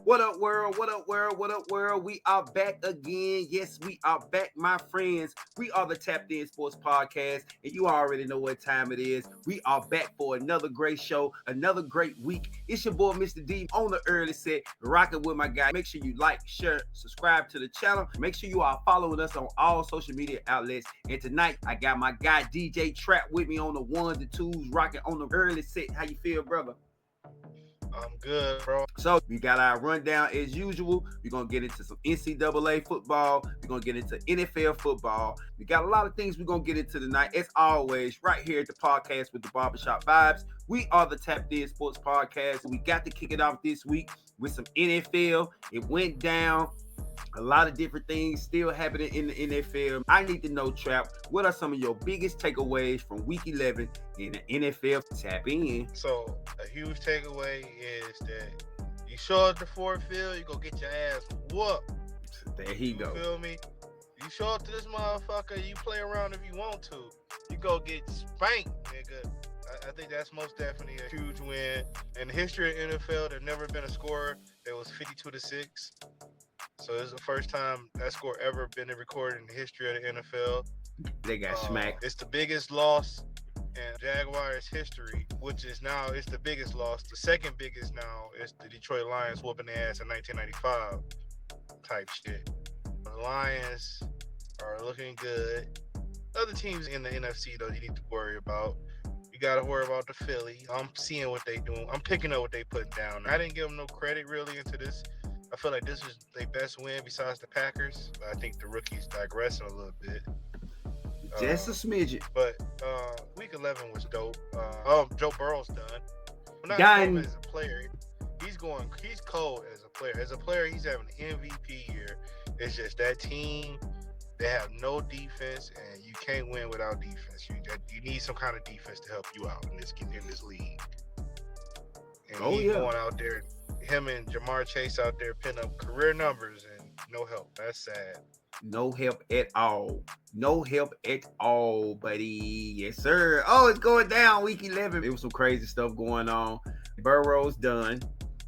What up, world? What up, world? What up, world? We are back again. Yes, we are back, my friends. We are the Tapped In Sports Podcast, and you already know what time it is. We are back for another great show, another great week. It's your boy, Mr. D, on the early set, rocking with my guy. Make sure you like, share, subscribe to the channel. Make sure you are following us on all social media outlets. And tonight, I got my guy, DJ Trap, with me on the ones and twos, rocking on the early set. How you feel, brother? I'm good, bro. So we got our rundown as usual. We're gonna get into some NCAA football. We're gonna get into NFL football. We got a lot of things we're gonna get into tonight. As always, right here at the podcast with the barbershop vibes. We are the Tapped In Sports Podcast. We got to kick it off this week with some NFL. It went down. A lot of different things still happening in the NFL. I need to know, Trap, what are some of your biggest takeaways from Week 11 in the NFL? Tap in. So a huge takeaway is that you show up to Ford Field, you go get your ass whooped. There he go. You feel me? You show up to this motherfucker, you play around if you want to. You go get spanked, nigga. I think that's most definitely a huge win. In the history of NFL, there's never been a score that was 52-6. So this is the first time that score ever been recorded in the history of the NFL. They got smacked. It's the biggest loss in Jaguars history, which is now it's the biggest loss. The second biggest now is the Detroit Lions whooping their ass in 1995 type shit. The Lions are looking good. Other teams in the NFC though you need to worry about. You got to worry about the Philly. I'm seeing what they doing. I'm picking up what they putting down. I didn't give them no credit really into this. I feel like this is their best win besides the Packers. I think the rookies digressing a little bit. Just a smidget. But Week 11 was dope. Joe Burrow's done. Not Done. as a player. He's cold as a player. As a player, he's having an MVP year. It's just that team, they have no defense, and you can't win without defense. You need some kind of defense to help you out in this league. And he's going out there. Him and Jamar Chase out there pinning up career numbers and no help. That's sad. No help at all. No help at all, buddy. Yes, sir. Oh, it's going down Week 11. It was some crazy stuff going on. Burrow's done.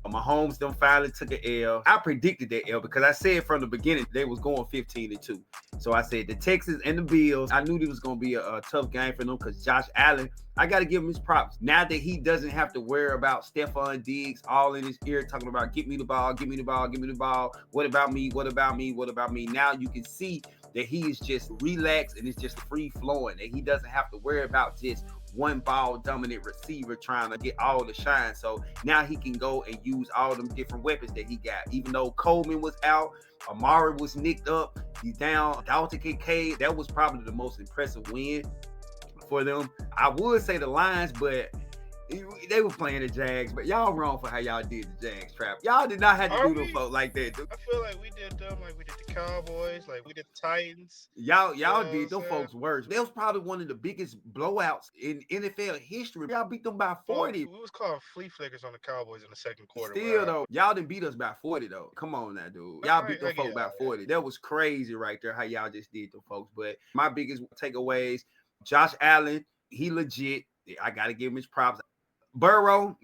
Mahomes done finally took an L. I predicted that L because I said from the beginning they was going 15-2. So I said the Texans and the Bills, I knew it was going to be a tough game for them because Josh Allen, I got to give him his props. Now that he doesn't have to worry about Stephon Diggs all in his ear talking about get me the ball, give me the ball, give me the ball. What about me? What about me? What about me? Now you can see that he is just relaxed and it's just free flowing. And he doesn't have to worry about just one ball dominant receiver trying to get all the shine. So now he can go and use all them different weapons that he got. Even though Coleman was out, Amari was nicked up, he's down, Dalton Kincaid. That was probably the most impressive win for them. I would say the Lions, but they were playing the Jags, but y'all wrong for how y'all did the Jags, Trap. Y'all did not have to do them folk like that. I feel like we did them like we did the Cowboys, like we did the Titans. Y'all did them folks worse. That was probably one of the biggest blowouts in NFL history. Y'all beat them by 40. We was called flea flickers on the Cowboys in the second quarter. Still though, y'all didn't beat us by 40 though. Come on now, dude. Y'all beat them folks by 40. That was crazy right there how y'all just did them folks. But my biggest takeaways, Josh Allen, he legit. I gotta give him his props. Burrow,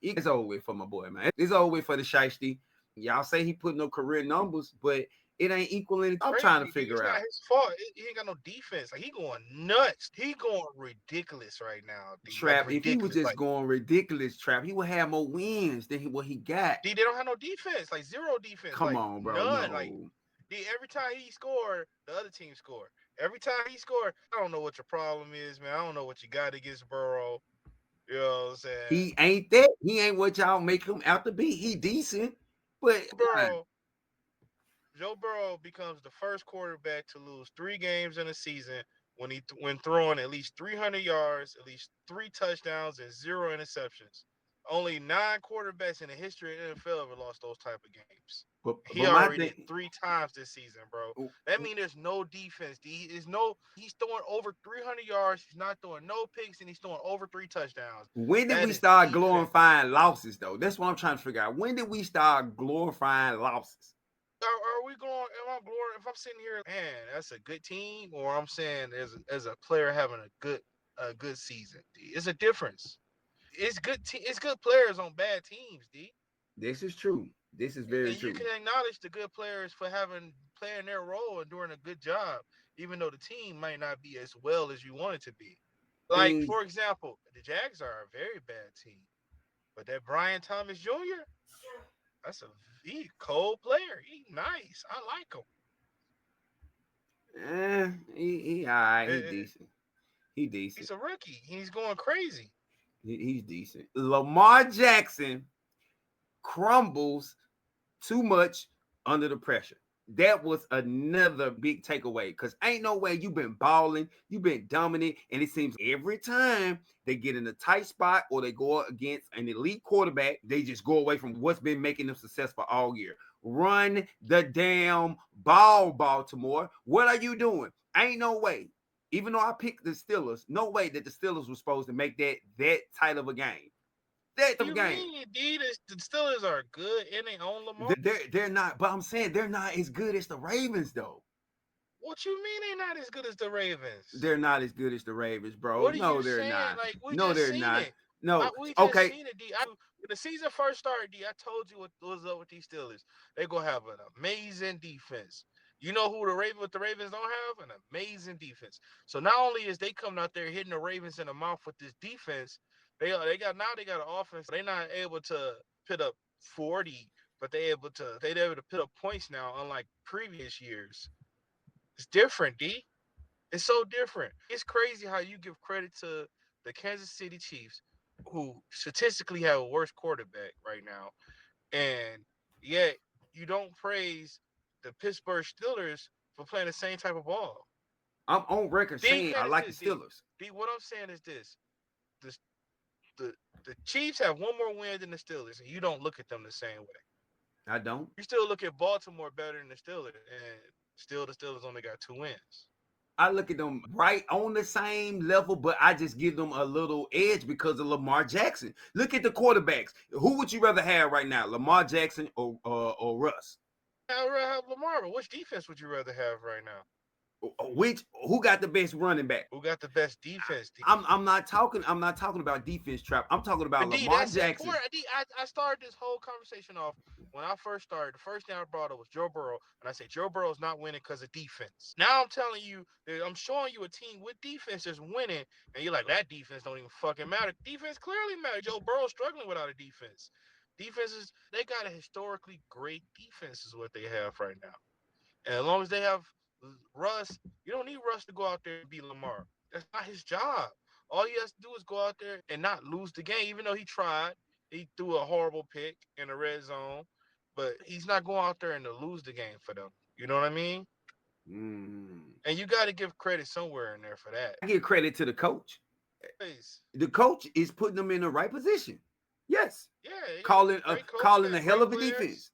it's over with for my boy, man. It's over with for the Shiesty. Y'all say he putting up career numbers, but it ain't equaling. I'm trying to figure out. It's not his fault. He ain't got no defense. Like he going nuts. He going ridiculous right now. Trap. If he was just going ridiculous, Trap, he would have more wins than what he got. They don't have no defense. Like zero defense. Come on, bro. None. No. Like every time he scored, the other team scored. Every time he scored, I don't know what your problem is, man. I don't know what you got against Burrow. You know what I'm saying? He ain't that. He ain't what y'all make him out to be. He decent, but Joe Burrow becomes the first quarterback to lose 3 games in a season when throwing at least 300 yards, at least 3 touchdowns, and 0 interceptions. Only 9 quarterbacks in the history of the NFL ever lost those type of games. He already did 3 times this season, bro. That means there's no defense. He's throwing over 300 yards. He's not throwing no picks, and he's throwing over 3 touchdowns. When did we start glorifying losses, though? That's what I'm trying to figure out. When did we start glorifying losses? Are we going? If I'm sitting here, man, that's a good team, or I'm saying as a player having a good season, D. It's a difference. It's good. It's good players on bad teams, D. This is true. This is very And you true. can acknowledge the good players for playing their role and doing a good job, even though the team might not be as well as you want it to be. Like, Things for example, the Jags are a very bad team, but that Brian Thomas Jr. That's a he cold player. He nice. I like him. he all right. He Eh, decent. He decent. He's a rookie. He's going crazy. He's decent. Lamar Jackson crumbles too much under the pressure. That was another big takeaway because ain't no way you've been balling, you've been dominant, and it seems every time they get in a tight spot or they go against an elite quarterback, they just go away from what's been making them successful all year. Run the damn ball, Baltimore. What are you doing? Ain't no way. Even though I picked the Steelers, no way that the Steelers were supposed to make that tight of a game. That You game. mean Adidas? The Steelers are good and they own Lamar. They're not, but I'm saying they're not as good as the Ravens, though. What you mean they not as good as the Ravens? They're not as good as the Ravens, bro. What are No, you they're saying? not. Like we No, just they're seen not. it. No. We just Okay. seen it, D. When the season first started, D, I told you what was up with these Steelers. They gonna have an amazing defense. You know who what the Ravens don't have? An amazing defense. So not only is they coming out there hitting the Ravens in the mouth with this defense, they got an offense. They're not able to put up 40, but they're able to put up points now, unlike previous years. It's different, D. It's so different. It's crazy how you give credit to the Kansas City Chiefs, who statistically have a worse quarterback right now, and yet you don't praise the Pittsburgh Steelers for playing the same type of ball. I'm on record D, saying I is like the this, D. Steelers. D, what I'm saying is this: the the the Chiefs have one more win than the Steelers, and you don't look at them the same way. I don't. You still look at Baltimore better than the Steelers, and still the Steelers only got 2 wins. I look at them right on the same level, but I just give them a little edge because of Lamar Jackson. Look at the quarterbacks. Who would you rather have right now, Lamar Jackson or Russ? I'd rather have Lamar, but which defense would you rather have right now? Who got the best running back? Who got the best defense? D? I'm not talking about defense trap. I'm talking about But D, Lamar that's Jackson. important. D, I started this whole conversation off when I first started. The first thing I brought up was Joe Burrow, and I said Joe Burrow is not winning because of defense. Now I'm telling you, I'm showing you a team with defense is winning, and you're like, that defense don't even fucking matter. Defense clearly matters. Joe Burrow's struggling without a defense. Defenses, they got a historically great defense, is what they have right now. And as long as they have Russ, you don't need Russ to go out there and beat Lamar. That's not his job. All he has to do is go out there and not lose the game, even though he tried. He threw a horrible pick in the red zone, but he's not going out there and to lose the game for them. You know what I mean? Mm. And you got to give credit somewhere in there for that. I give credit to the coach. Please. The coach is putting them in the right position. Yes, Yeah, great coach, calling got a hell great of a players. defense.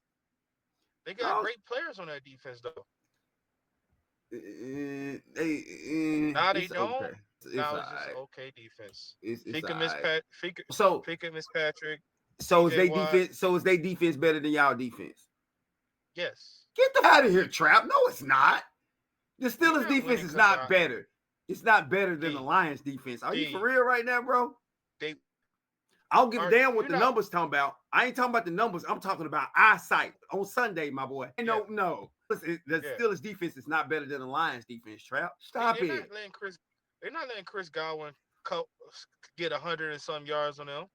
They got great players on that defense, though. Now they It's don't. okay. Now All it's just right. okay defense. It's all right. Fika So Fitzpatrick, so is TJ they Watt. defense? So is they defense better than y'all defense? Yes. Get the out of here, Trap. No, it's not. The You're Steelers not defense winning is because not better. It's not better than the D. Lions defense. Are you for D. real right now, bro? They I don't give a are. damn what You're the not. numbers talking about. I ain't talking about the numbers. I'm talking about eyesight on Sunday, my boy. Yeah. No. The Yeah. Steelers defense is not better than the Lions defense, Trap. Stop They're it. not letting Chris. They're not letting Chris Godwin get 100 and some yards on them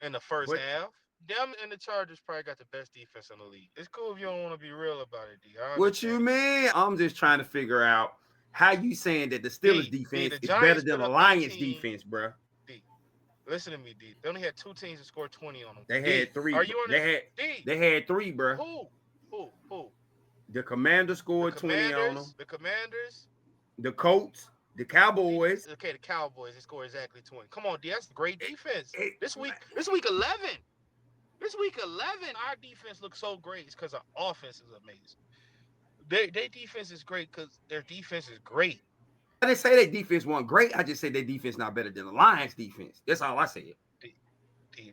in the first What? half. Them and the Chargers probably got the best defense in the league. It's cool if you don't want to be real about it, D. I What you understand. mean? I'm just trying to figure out how you saying that the Steelers D. defense The is better Giants than put the up Lions 18. defense, bro. D. Listen to me, D. They only had 2 teams to score 20 on them. They D. had three. Are you on it? D. They had three, bro. Who? The Commanders The scored 20 on them. Commanders. The Commanders. The Colts, the Cowboys. Okay, the Cowboys. They scored exactly 20. Come on, D. That's great defense. It- This week 11. This week 11, our defense looks so great. It's because our offense is amazing. Their defense is great because their defense is great. I didn't say their defense wasn't great. I just said their defense not better than the Lions defense. That's all I said.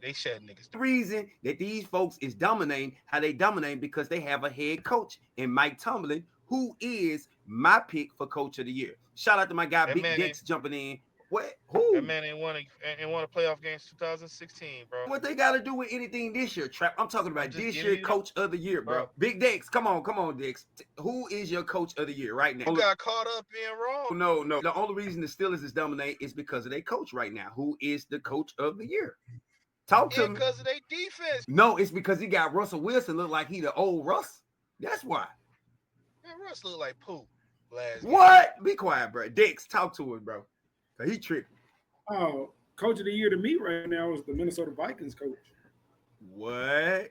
They shed niggas. The reason that these folks is dominating how they dominate because they have a head coach in Mike Tomlin, who is my pick for coach of the year. Shout out to my guy That Big man Dex jumping in. What? Who? That man ain't won a playoff game since 2016, bro. What they got to do with anything this year, Trap? I'm talking about this year, coach of the year, bro. Big Dex, come on, Dex. Who is your coach of the year right now? You got caught up being wrong. No. The only reason the Steelers is dominate is because of their coach right now. Who is the coach of the year? Talk to me. Because of their defense. No, it's because he got Russell Wilson look like he the old Russ. That's why. Man, Russ look like poop last What? Game. Be quiet, bro. Dex, talk to him, bro. He tripping. Oh, coach of the year to me right now is the Minnesota Vikings coach. What?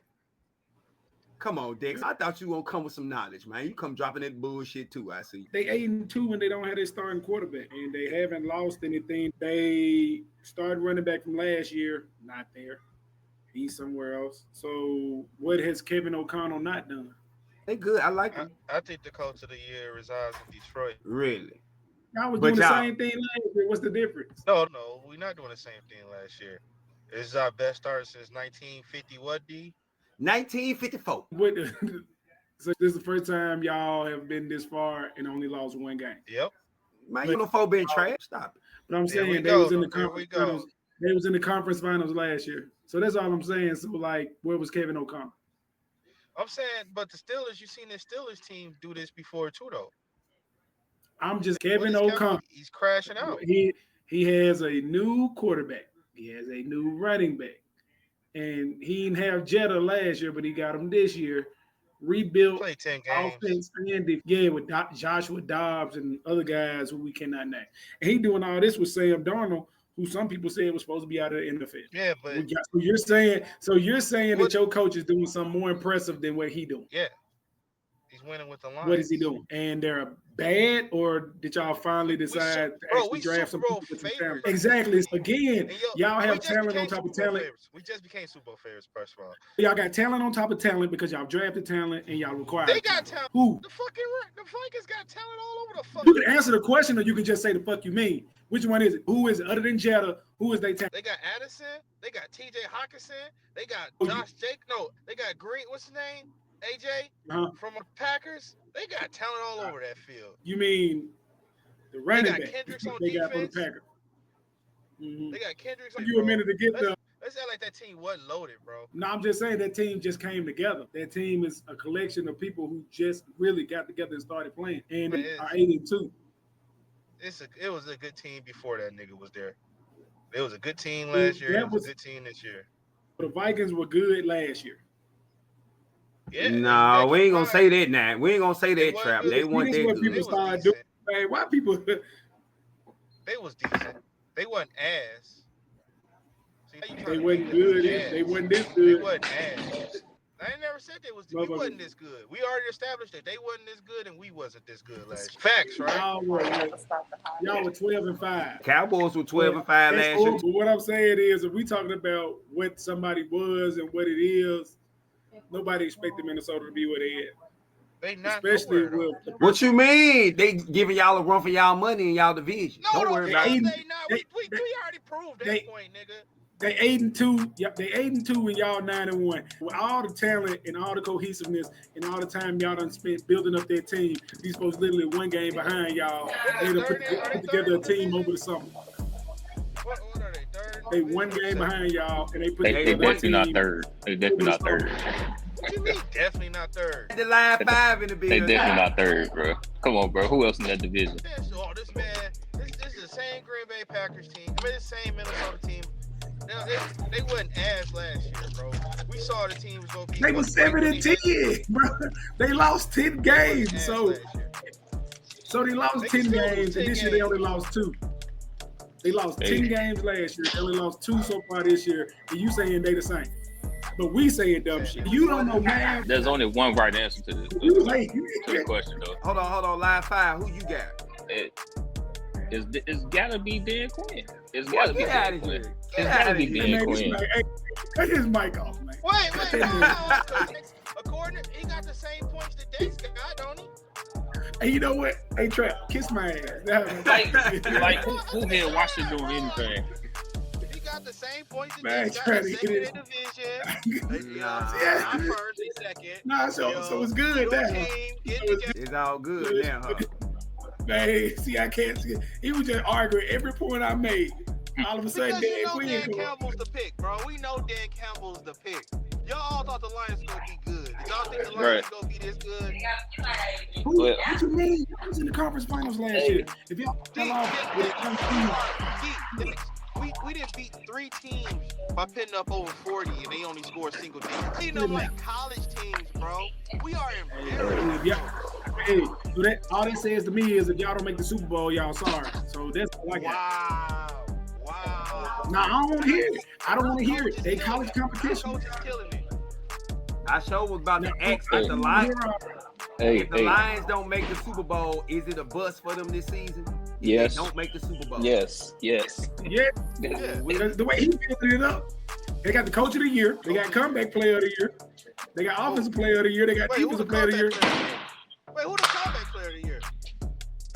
Come on, Dex. I thought you were going to come with some knowledge, man. You come dropping that bullshit too, I see. They 8-2 when they don't have their starting quarterback, and they haven't lost anything. They started running back from last year, not there. He's somewhere else. So what has Kevin O'Connell not done? They good. I like him. I think the coach of the year resides in Detroit. Really? Y'all was doing the same thing last year. What's the difference? No, we're not doing the same thing last year. This is our best start since 1950. What, D? 1954. So this is the first time y'all have been this far and only lost one game. Yep. Man, you know, been trash. Stop it. But I'm saying they was in the conference finals. They was in the conference finals last year. So that's all I'm saying. So like, where was Kevin O'Connell? I'm saying, but the Steelers, you've seen the Steelers team do this before too, though. I'm just Kevin O'Connell. He's crashing out. He has a new quarterback. He has a new running back. And he didn't have Jetta last year, but he got him this year. Rebuilt Play 10 games. Offense and with Joshua Dobbs and other guys who we cannot name. And he doing all this with Sam Darnold, who some people said was supposed to be out of the NFL. Yeah, but so you're saying that your coach is doing something more impressive than what he doing. Yeah. He's winning with the Lions. What is he doing? And they're bad, or did y'all finally decide to actually draft some people with some talent? Exactly. Again, y'all have talent on top of talent. We just became Super Bowl favorites, first of all. Y'all got talent on top of talent because y'all drafted talent and y'all require. They got talent. Who? The Vikings got talent all over the fuck. You can answer the question, or you can just say the fuck you mean. Which one is it? Who is it? Other than Jetta, who is they talent? They got Addison. They got T.J. Hawkinson. They got Josh Jake. No, they got Green. What's his name? AJ from the Packers. They got talent all over that field. You mean the running back? Kendricks on they defense. got from the Packers. Mm-hmm. They got Kendricks on defense. You a minute to get there. Let's act like that team wasn't loaded, bro. No, I'm just saying that team just came together. That team is a collection of people who just really got together and started playing. And they are 8-2. It was a good team before that nigga was there. It was a good team last year. It was a good team this year. The Vikings were good last year. Yeah, no, we ain't gonna say that now. We ain't gonna say that, Trap. They want that. People started doing. Hey, why people? They was decent. They wasn't ass. They wasn't good. They wasn't this good. They wasn't ass. I ain't never said they was. We wasn't this good. We already established that they wasn't this good, and we wasn't this good last year. Facts, right? Y'all were 12-5. Cowboys were 12-5 last year. But what I'm saying is, if we talking about what somebody was and what it is, nobody expected Minnesota to be where they at. They not. Especially with what you mean? They giving y'all a run for y'all money in y'all division. No, don't worry about it. They not. We already proved that point, nigga. They 8-2. Yep, they 8-2 and y'all 9-1. With all the talent and all the cohesiveness and all the time y'all done spent building up their team, these folks literally one game behind y'all. They done put together a team over the summer. What order are they? Third? They one game behind y'all and they put They definitely not third. They definitely not third. What you mean definitely not third? The line 5 in the building. They definitely not third, bro. Come on, bro. Who else in that division? This man, this is the same Green Bay Packers team. I mean, the same Minnesota team. Now, they wasn't ass last year, bro. We saw the team was going to be. They were 7-10, bro. They lost 10 games. So they lost 10 games, and this year they only lost 2. They lost 10 games last year. They only lost 2 so far this year. And you saying they the same. But we saying dumb shit. You don't know, man. There's only one right answer to this question, though. Hold on. Line 5. Who you got? It's gotta be Dan Quinn. It's gotta be Dan Quinn. It's gotta be Dan Quinn. Cut his mic off, man. Wait. According to, he got the same points that Dex got, don't he? Hey, you know what? Hey, Trap, kiss my ass. Like who here watching doing anything? He got the same points that man, Dex got. Second in division. I'm first, he's second. Nah, so it's good now. It's all good now, huh? Man, see, I can't see it. He was just arguing every point I made. All of a sudden, Because you Dan know Quinn Dan come up. Campbell's the pick, bro. We know Dan Campbell's the pick. Y'all all thought the Lions gonna be good. Did y'all think the Lions gonna be this good? What you mean? I was in the conference finals last year. If y'all fell off with we didn't beat 3 teams by putting up over 40 and they only scored single digits. Beating them like college teams, bro. We are embarrassed. Hey, so all that says to me is if y'all don't make the Super Bowl, y'all sorry. So that's all I got. Wow. Nah, I don't want to hear it. I don't want to hear it. They college competition. Coach is killing it. I sure was about to ask if the Lions, if the Lions don't make the Super Bowl, is it a bust for them this season? Yes. They don't make the Super Bowl. Yes. Yeah. The way he built it up, they got the coach of the year. They got comeback player of the year. They got offensive player of the year. They got defensive player of the year. Wait, who the comeback player of the year?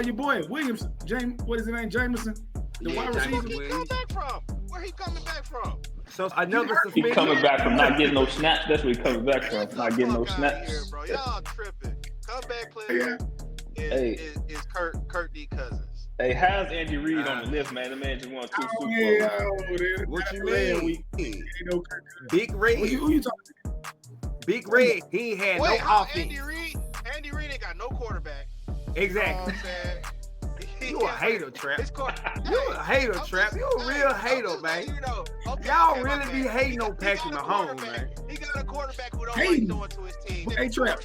Your boy Williams, James. What is his name? Jameson. The wide receiver. Where he come back from? Where he coming back from? So another He coming back from not getting no snaps. That's where he coming back from. Not getting no snaps. Here, bro. Y'all tripping. Comeback player is Kurt D. Cousins. Hey, how's Andy Reid on the list, man? The man just won 2 Super Bowls. What you mean? Big Red. Who you talking to? Big Red. He ain't had no offense. Andy Reid ain't got no quarterback. Exactly. You a hater, Trap. You a hater, Trap. You a real hater, man. Y'all really be hating on Patrick Mahomes, man. He got a quarterback who don't like throwing to his team. Hey, Trap.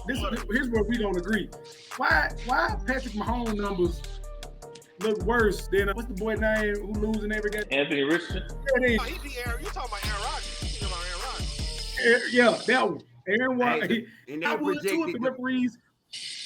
Here's where we don't agree. Why Patrick Mahomes numbers look worse than what's the boy name who losing every game? Anthony Richardson. You talking about Aaron Rodgers? You talking about Aaron Rodgers? Yeah, that one. Aaron Rodgers. And I would too if the referees.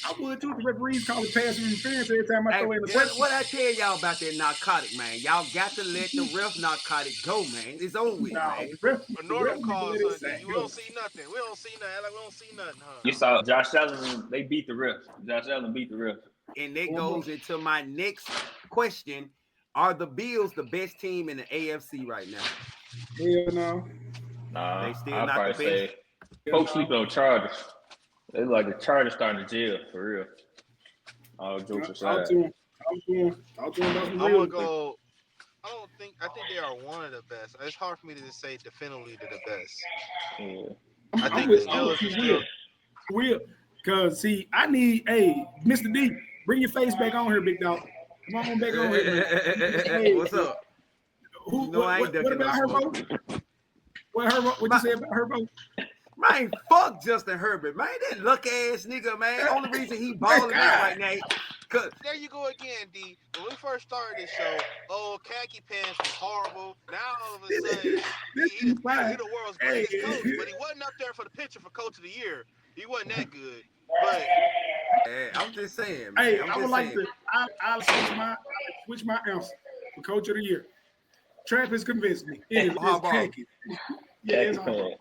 I would too if the referees call it pass interference every time I throw in the question. What I tell y'all about that narcotic, man? Y'all got to let the ref narcotic go, man. It's over with, man. Northern calls, you don't see nothing. We don't see nothing. Like we don't see nothing, huh? You saw Josh Allen. They beat the ref. Josh Allen beat the ref. And that goes into my next question: are the Bills the best team in the AFC right now? Hell no. Nah, They still I'd not probably the best. say folks sleeping on Chargers. They like the Chargers starting to jail for real. All jokes aside. I'm gonna go. I think they are one of the best. It's hard for me to just say definitively they're the best. Yeah. I think the Steelers is still real. Cause see, I need Mr. D, bring your face back on here, big dog. Come on back on here. Hey, what's up? What about Herbo? What you say about Herbo? Man, fuck Justin Herbert, man. That luck ass nigga, man. Only reason he balling out right now. Cause there you go again, D. When we first started this show, khaki pants was horrible. Now all of a sudden, he the world's greatest coach, but he wasn't up there for the picture for coach of the year. He wasn't that good. But I'm just saying. Man. Hey, I would like to. I'll switch my answer for coach of the year. Trap has convinced me. It's khaki. Yeah, it's hard.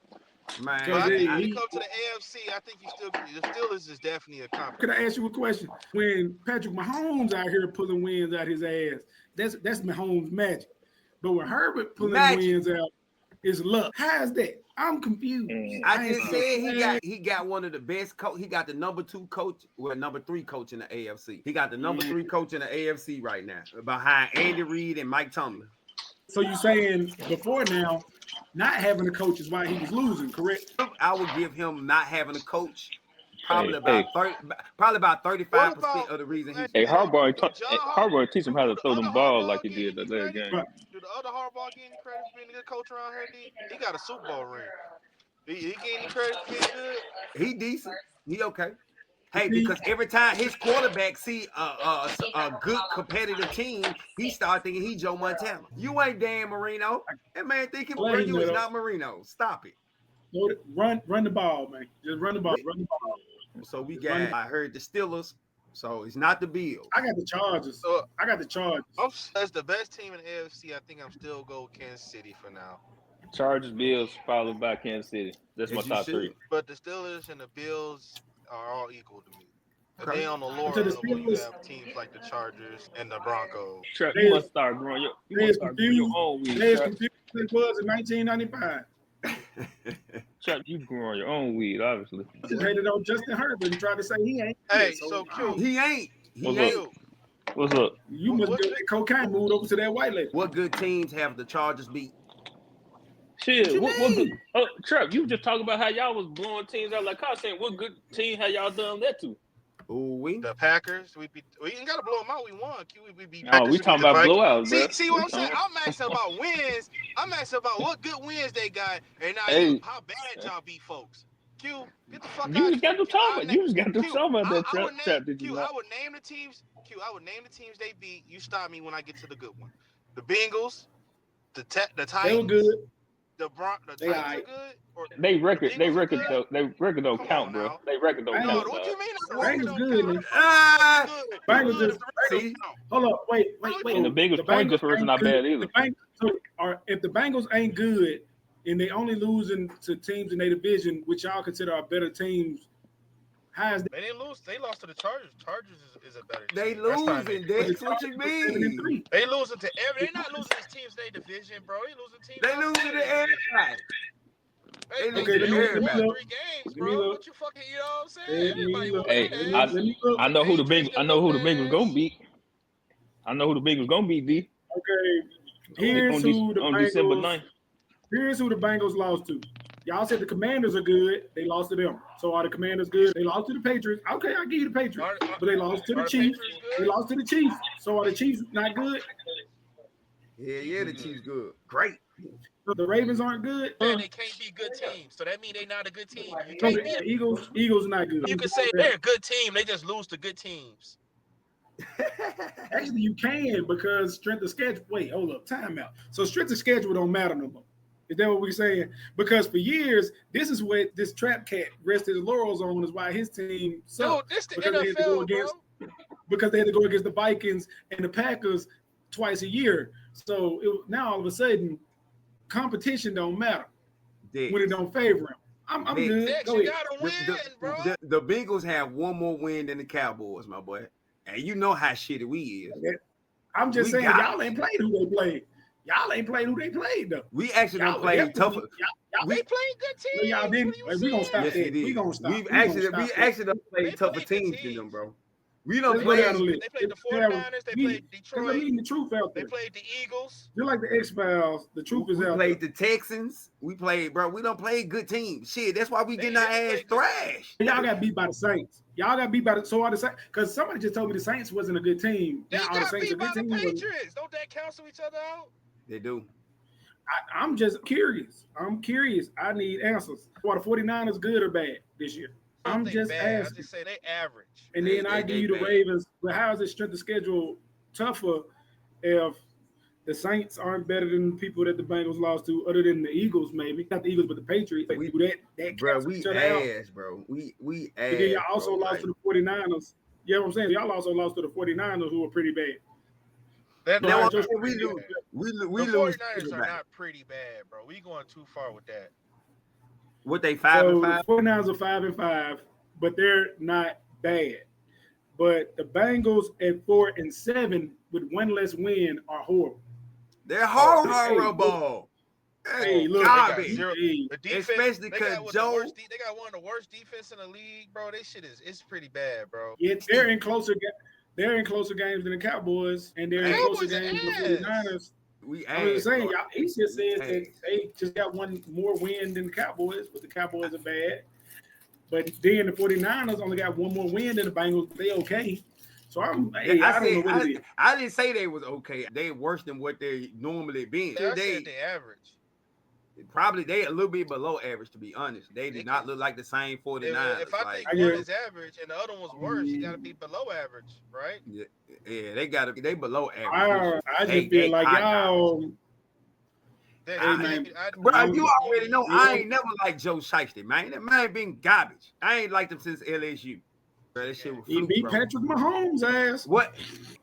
Man, I think when you come to the AFC, I think the Steelers is definitely a conference. Could I ask you a question? When Patrick Mahomes out here pulling wins out his ass, that's Mahomes' magic. But when Herbert pulling wins out, it's luck. How is that? I'm confused. I just said he got one of the best coach. He got the number 3 coach in the AFC. He got the number 3 coach in the AFC right now, behind Andy Reid and Mike Tomlin. So you saying before now, not having a coach is why he was losing, correct? I would give him not having a coach probably about 35% of the reason he's. Hey, Harbaugh teach him how to throw them balls like he did the other game. Do the other Harbaugh get any credit for being a good coach around here? He got a Super Bowl ring. He get any credit for being good? He decent. He okay. Hey, because every time his quarterback see a good competitive team, he start thinking he Joe Montana. You ain't Dan Marino. That man thinking you is not Marino. Stop it. Run the ball, man. Just run the ball. So we got. I heard the Steelers. So it's not the Bills. I got the Chargers. As the best team in the AFC, I think I'm still go Kansas City for now. Chargers, Bills, followed by Kansas City. That's my top 3. But the Steelers and the Bills are all equal to me. But they on the lower level. You have teams like the Chargers and the Broncos. Trap, you must start growing your own weed. They as confused as it was in 1995. Trap, you growing your own weed, obviously. Just hated on Justin Herbert and tried to say he ain't. Hey, so Q. He ain't. Q. What's up? You must be that cocaine moved over to that white lady. What good teams have the Chargers beat? Shit, What what you good? mean? Oh, Trap, you just talking about how y'all was blowing teams out like I was saying. What good team have y'all done that to? The Packers, we ain't gotta blow them out. We won. We beat Oh, Packers. we talking about blowouts, bro. See what I'm saying? I'm asking about wins. I'm asking about what good wins they got, and now Hey. how bad y'all beat folks. Q, get the fuck out You of just here. got to talk about. You just got to talk about that Trap. Did you Q, not? I would name the teams. Q, I would name the teams they beat. You stop me when I get to the good one. The Bengals, the Titans. They were good. The Titans are good. Or They record good? don't Come count, on bro. now. They record don't Bengals. No, count. what you mean? Bengals good, man. Bengals Bengals good. Hold up, wait. And the Bengals point difference not bad either. If the Bengals ain't good and they only losing to teams in their division, which y'all consider are better teams, how is that? They didn't lose. They lost to the Chargers. Chargers is a better team. They losing, Dex. What you mean? They losing to every. They're not losing to teams in their division, bro. They losing teams. They losing to everybody. Let me won look. 3 games, Let me bro. look. What you fucking, you know what I'm saying? Let me Everybody look. won Hey, that. Let me look. I know who the Bengals gonna beat. I know who the Bengals gonna beat, D. Okay, here's who the on December Bengals. 9th. Here's who the Bengals lost to. Y'all said the Commanders are good. They lost to them. So are the Commanders good? They lost to the Patriots. Okay, I'll give you the Patriots. But they lost to the Chiefs. They lost to the Chiefs. So are the Chiefs not good? Yeah, the Chiefs good. Great. So the Ravens aren't good. They can't be good teams. So that means they're not a good team. You So can't be the Eagles not good. You can say they're a good team. They just lose to good teams. Actually, you can because strength of schedule. Wait, hold up, time out. So strength of schedule don't matter no more. Is that what we're saying? Because for years, this is what this trap cat rested his laurels on, is why his team sucked. Dude, this the because NFL, bro. Because they had to go against the Vikings and the Packers twice a year. So now all of a sudden, competition don't matter when it don't favor him. I'm good. Dex, Go you ahead. gotta win, bro. The Bengals have one more win than the Cowboys, my boy. And you know how shitty we is. I'm just saying, y'all ain't played who they played. Y'all ain't played who they played, though. We actually don't play tougher. They playing good teams. Y'all didn't. We gonna stop that. We gonna stop. We actually don't play tougher teams than them, bro. We don't play. They played the 49ers. They played Detroit. I mean, the truth out there. They played the Eagles. You're like the X-Files. The truth is out there. We played the Texans. We played, bro. We don't play good teams. Shit, that's why we getting our ass thrashed. Y'all got beat by the Saints. Y'all got beat by the Saints. Because somebody just told me the Saints wasn't a good team. They now, got the beat by the Patriots. Don't that cancel each other out? They do. I'm just curious. I need answers. Are the 49ers good or bad this year? I'm just asking. I just say they average. And then I give you the Ravens. But how is the strength of schedule tougher if the Saints aren't better than the people that the Bengals lost to, other than the Eagles, maybe? Not the Eagles, but the Patriots. We ass, bro. We ass. And then y'all also lost to the 49ers. You know what I'm saying? Y'all also lost to the 49ers, who were pretty bad. We lose. The 49ers are not pretty bad, bro. We going too far with that. What they 5-5? The 49ers are 5-5, but they're not bad. But the Bengals at 4-7 with one less win are horrible. They're horrible. Hey, look, the defense, especially because Joe. They got one of the worst defense in the league, bro. This shit it's pretty bad, bro. Yeah, they're in closer games than the Cowboys, and they're in closer games than the 49ers. I'm just saying, y'all. He just says that they just got one more win than the Cowboys, but the Cowboys are bad. But then the 49ers only got one more win than the Bengals. They okay. So I don't know what it is. I didn't say they was okay. They worse than what they normally been. I said they average. Probably they a little bit below average, to be honest. They did not look like the same 49ers. If I think one is average and the other one's worse, you got to be below average, right? Yeah, they below average. I just feel like y'all. Bro, you already know I ain't never liked Joe Shiesty, man. That man been garbage. I ain't liked him since LSU. Bro, that shit was he beat Patrick Mahomes' ass. What?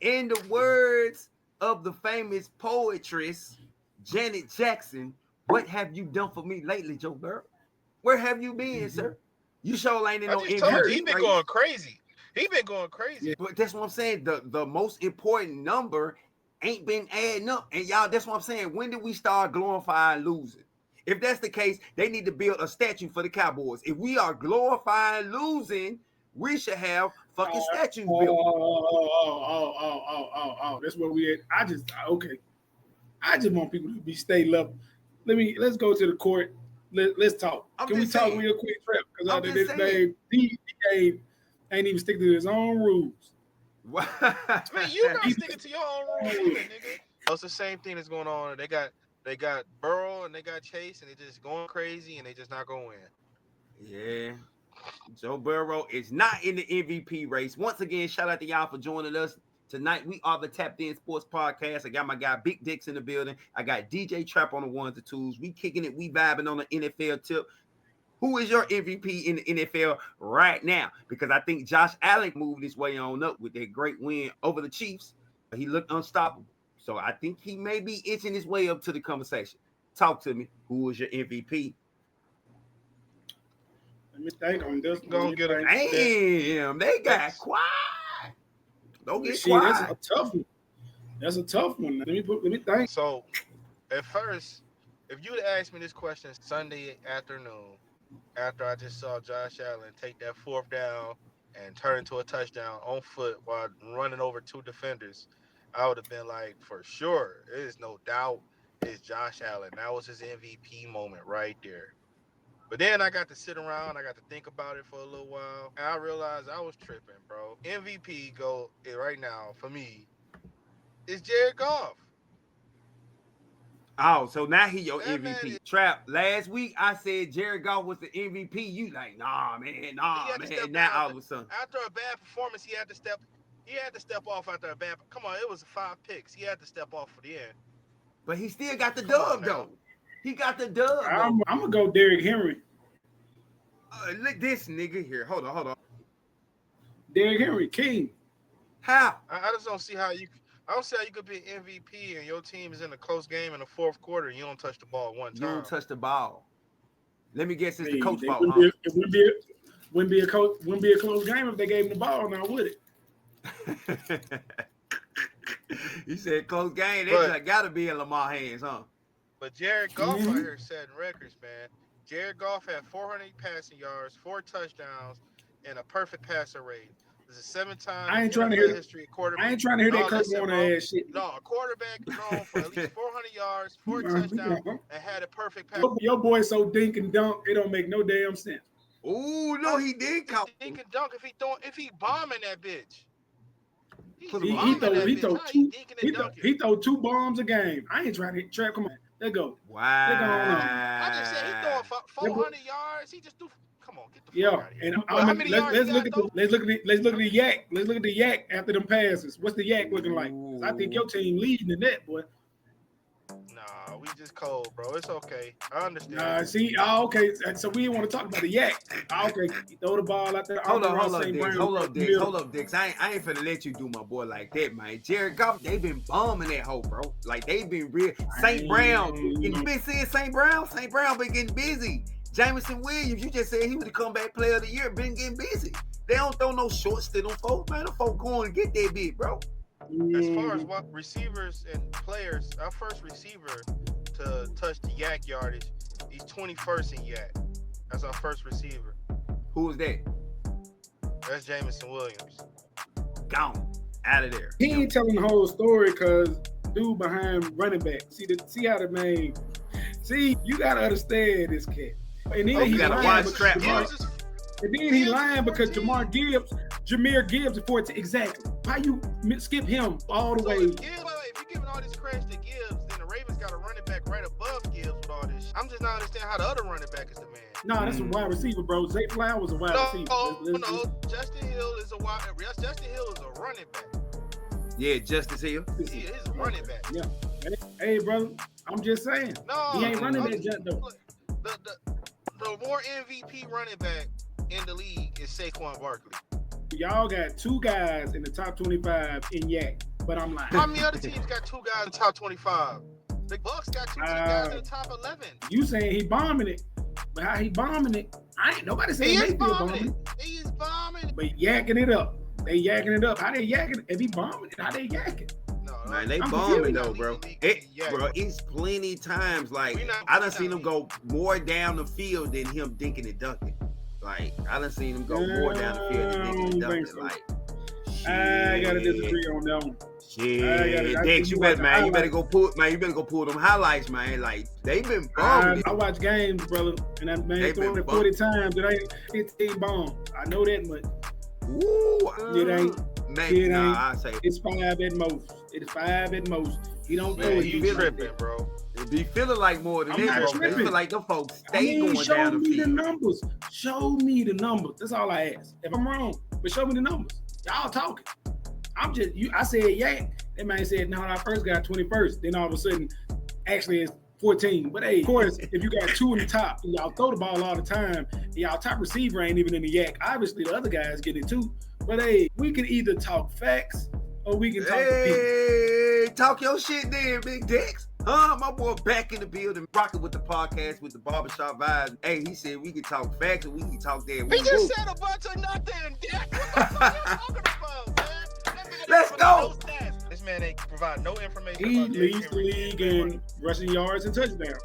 In the words of the famous poetress Janet Jackson, what have you done for me lately, Joe Burrow? Where have you been, sir? You sure ain't in no injury. He been going crazy. Yeah. But that's what I'm saying. The most important number ain't been adding up. And y'all, that's what I'm saying. When did we start glorifying losing? If that's the case, they need to build a statue for the Cowboys. If we are glorifying losing, We should have fucking statues built. Oh. That's where we at. I just want people to stay level. Let's go to the court. Let's talk. Can we talk real quick, Trap? Because he ain't even sticking to his own rules. Man, you not sticking to your own rules, either, nigga. It's the same thing that's going on. They got Burrow and they got Chase, and they just going crazy, and they just not going to win. Yeah. Joe Burrow is not in the MVP race. Once again, shout out to y'all for joining us tonight. We are the Tapped In Sports Podcast. I got my guy Big Dicks in the building. I got DJ Trap on the ones and twos. We kicking it. We vibing on the NFL tip. Who is your MVP in the NFL right now? Because I think Josh Allen moved his way on up with that great win over the Chiefs. He looked unstoppable. So I think he may be itching his way up to the conversation. Talk to me. Who is your MVP? Let me think on this. Damn, they got quiet. Don't get quiet. That's a tough one. That's a tough one. Let me think. So, at first, if you would asked me this question Sunday afternoon, after I just saw Josh Allen take that 4th down and turn into a touchdown on foot while running over 2 defenders, I would have been like, for sure, there's no doubt it's Josh Allen. That was his MVP moment right there. But then I got to sit around, I got to think about it for a little while, and I realized I was tripping, bro. MVP right now, for me, is Jared Goff. Oh, so now he your MVP. Trap, last week I said Jared Goff was the MVP. You like, nah, man. Now all of a sudden. After a bad performance, he had to step off after a bad. Come on, it was 5 picks. He had to step off for the end. But he still got the dub, though. He got the dub. I'm going to go Derrick Henry. Look this nigga here. Hold on. Derrick Henry, king. How? I just don't see how you could be an MVP and your team is in a close game in the 4th quarter and you don't touch the ball one time. You don't touch the ball. Let me guess, it's the coach fault. It wouldn't be a close game if they gave him the ball, now would it? You said close game. They got to be in Lamar's hands, huh? But Jared Goff out here setting records, man. Jared Goff had 400 passing yards, 4 touchdowns, and a perfect passer rate. This is 7-time I ain't trying to hear history quarterback. I ain't trying to hear that Kurt Warner ass shit. No, a quarterback known for at least 400 yards, 4 touchdowns, and had a perfect pass. Your boy so Dink and Donk, it don't make no damn sense. Oh no, he did count. Dink and Dunk if he bombing that bitch. He throw 2 bombs a game. I ain't trying to hit Trap. Come on, let go. Wow. I just said he throwing 400 yards. He just do. Come on, get the fuck out of here. And let's look at the yak. Let's look at the yak after them passes. What's the yak looking like? I think your team leading in that, boy. Nah, we just cold, bro. It's okay. I understand. Okay. So we didn't want to talk about the yak. Okay, throw the ball out there. Hold up, Dix. I ain't finna let you do my boy like that, man. Jared Goff, they been bombing that hoe, bro. Like they been real. St. Brown, you been seeing St. Brown? St. Brown been getting busy. Jameson Williams, you just said he was the comeback player of the year, been getting busy. They don't throw no shorts to them folks, man. The folks going and get that bit, bro. As far as what receivers and players, our first receiver to touch the yak yardage, he's 21st in yak. That's our first receiver. Who is that? That's Jameson Williams. Gone. Out of there. He ain't telling the whole story because dude behind running back. See how the man. See, you gotta understand this cat. And then he lying because Jameer Gibbs is 14. Exactly. Why you skip him all the way? If you're giving all this credit to Gibbs, then the Ravens got a running back right above Gibbs with all this. I'm just not understanding how the other running back is the man. No, that's a wide receiver, bro. Zay Flower was a wide receiver. No. Justin Hill is a running back. Yeah, Justice Hill. He is a running back. Yeah. Hey, brother, I'm just saying. No, he ain't running that jump though. The more MVP running back in the league is Saquon Barkley. Y'all got 2 guys in the top 25 in yak, but I'm lying. How many other teams got 2 guys in the top 25? The Bucks got 2 guys in the top 11. You saying he bombing it, but how he bombing it? I ain't nobody saying he is bombing it. He is bombing it. But yakking it up. They yakking it up. How they yakking it? If he bombing it, how they yakking? Man, they bombing though, bro. It's plenty times like I done seen him go more down the field than him dinking and dunking. Like I done seen him go more down the field than niggas and dunk it. So. Like I gotta disagree on that one. Shit, Dink, you better go pull them highlights, man. Like they been bombing. I watch games, brother, and that man throwing it 40 times. It ain't 15 bombs. I know that much. Ooh, it ain't. Maybe, it ain't. I say it's 5 at most. It's 5 at most. He don't throw Man, it. you tripping, bro. It be feeling like more than I'm that, not bro. tripping. It feel like them folks stay going show down the me the field. numbers. Show me the numbers. That's all I ask. If I'm wrong, but show me the numbers. Y'all talking. I'm just you. I said yak. That man said no. I first got 21st. Then all of a sudden, actually it's 14. But hey, of course, if you got 2 in the top, and y'all throw the ball all the time, and y'all top receiver ain't even in the yak. Obviously, the other guys get it too. But hey, we can either talk facts or we can talk Hey, talk your shit then, Big Dex. My boy back in the building, rocking with the podcast with the barbershop vibes. Hey, he said we can talk facts and we can talk that. He just said a bunch of nothing, Dex. What the fuck you talking about, man? Let's go. This man ain't provide no information. He about leads the league in rushing yards and touchdowns.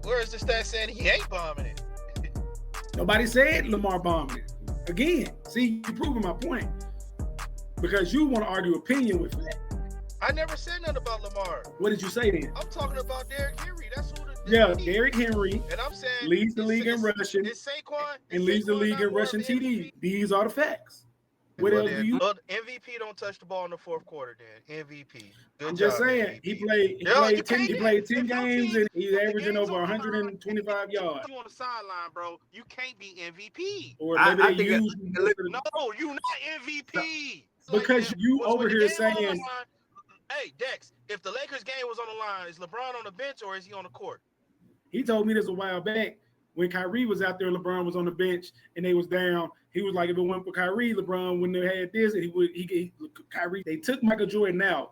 Where is the stat saying he ain't bombing it? Nobody said Lamar bombing it. Again, see, you proving my point. Because you want to argue opinion with that. I never said nothing about Lamar. What did you say then? I'm talking about Derrick Henry. That's who Derrick Henry and I'm saying leads the league in rushing and leads the league in rushing TD. These are the facts. What else do you? MVP don't touch the ball in the fourth quarter. Then MVP. I'm just saying he played 10 games and he's averaging over 125 yards. You on the sideline, bro? You can't be MVP. Or maybe they use no, you not MVP. Because you over here saying, hey Dex, if the Lakers game was on the line, is LeBron on the bench or is he on the court? He told me this a while back. When Kyrie was out there, LeBron was on the bench and they was down. He was like, if it went for Kyrie, LeBron wouldn't have had this. And Kyrie. They took Michael Jordan out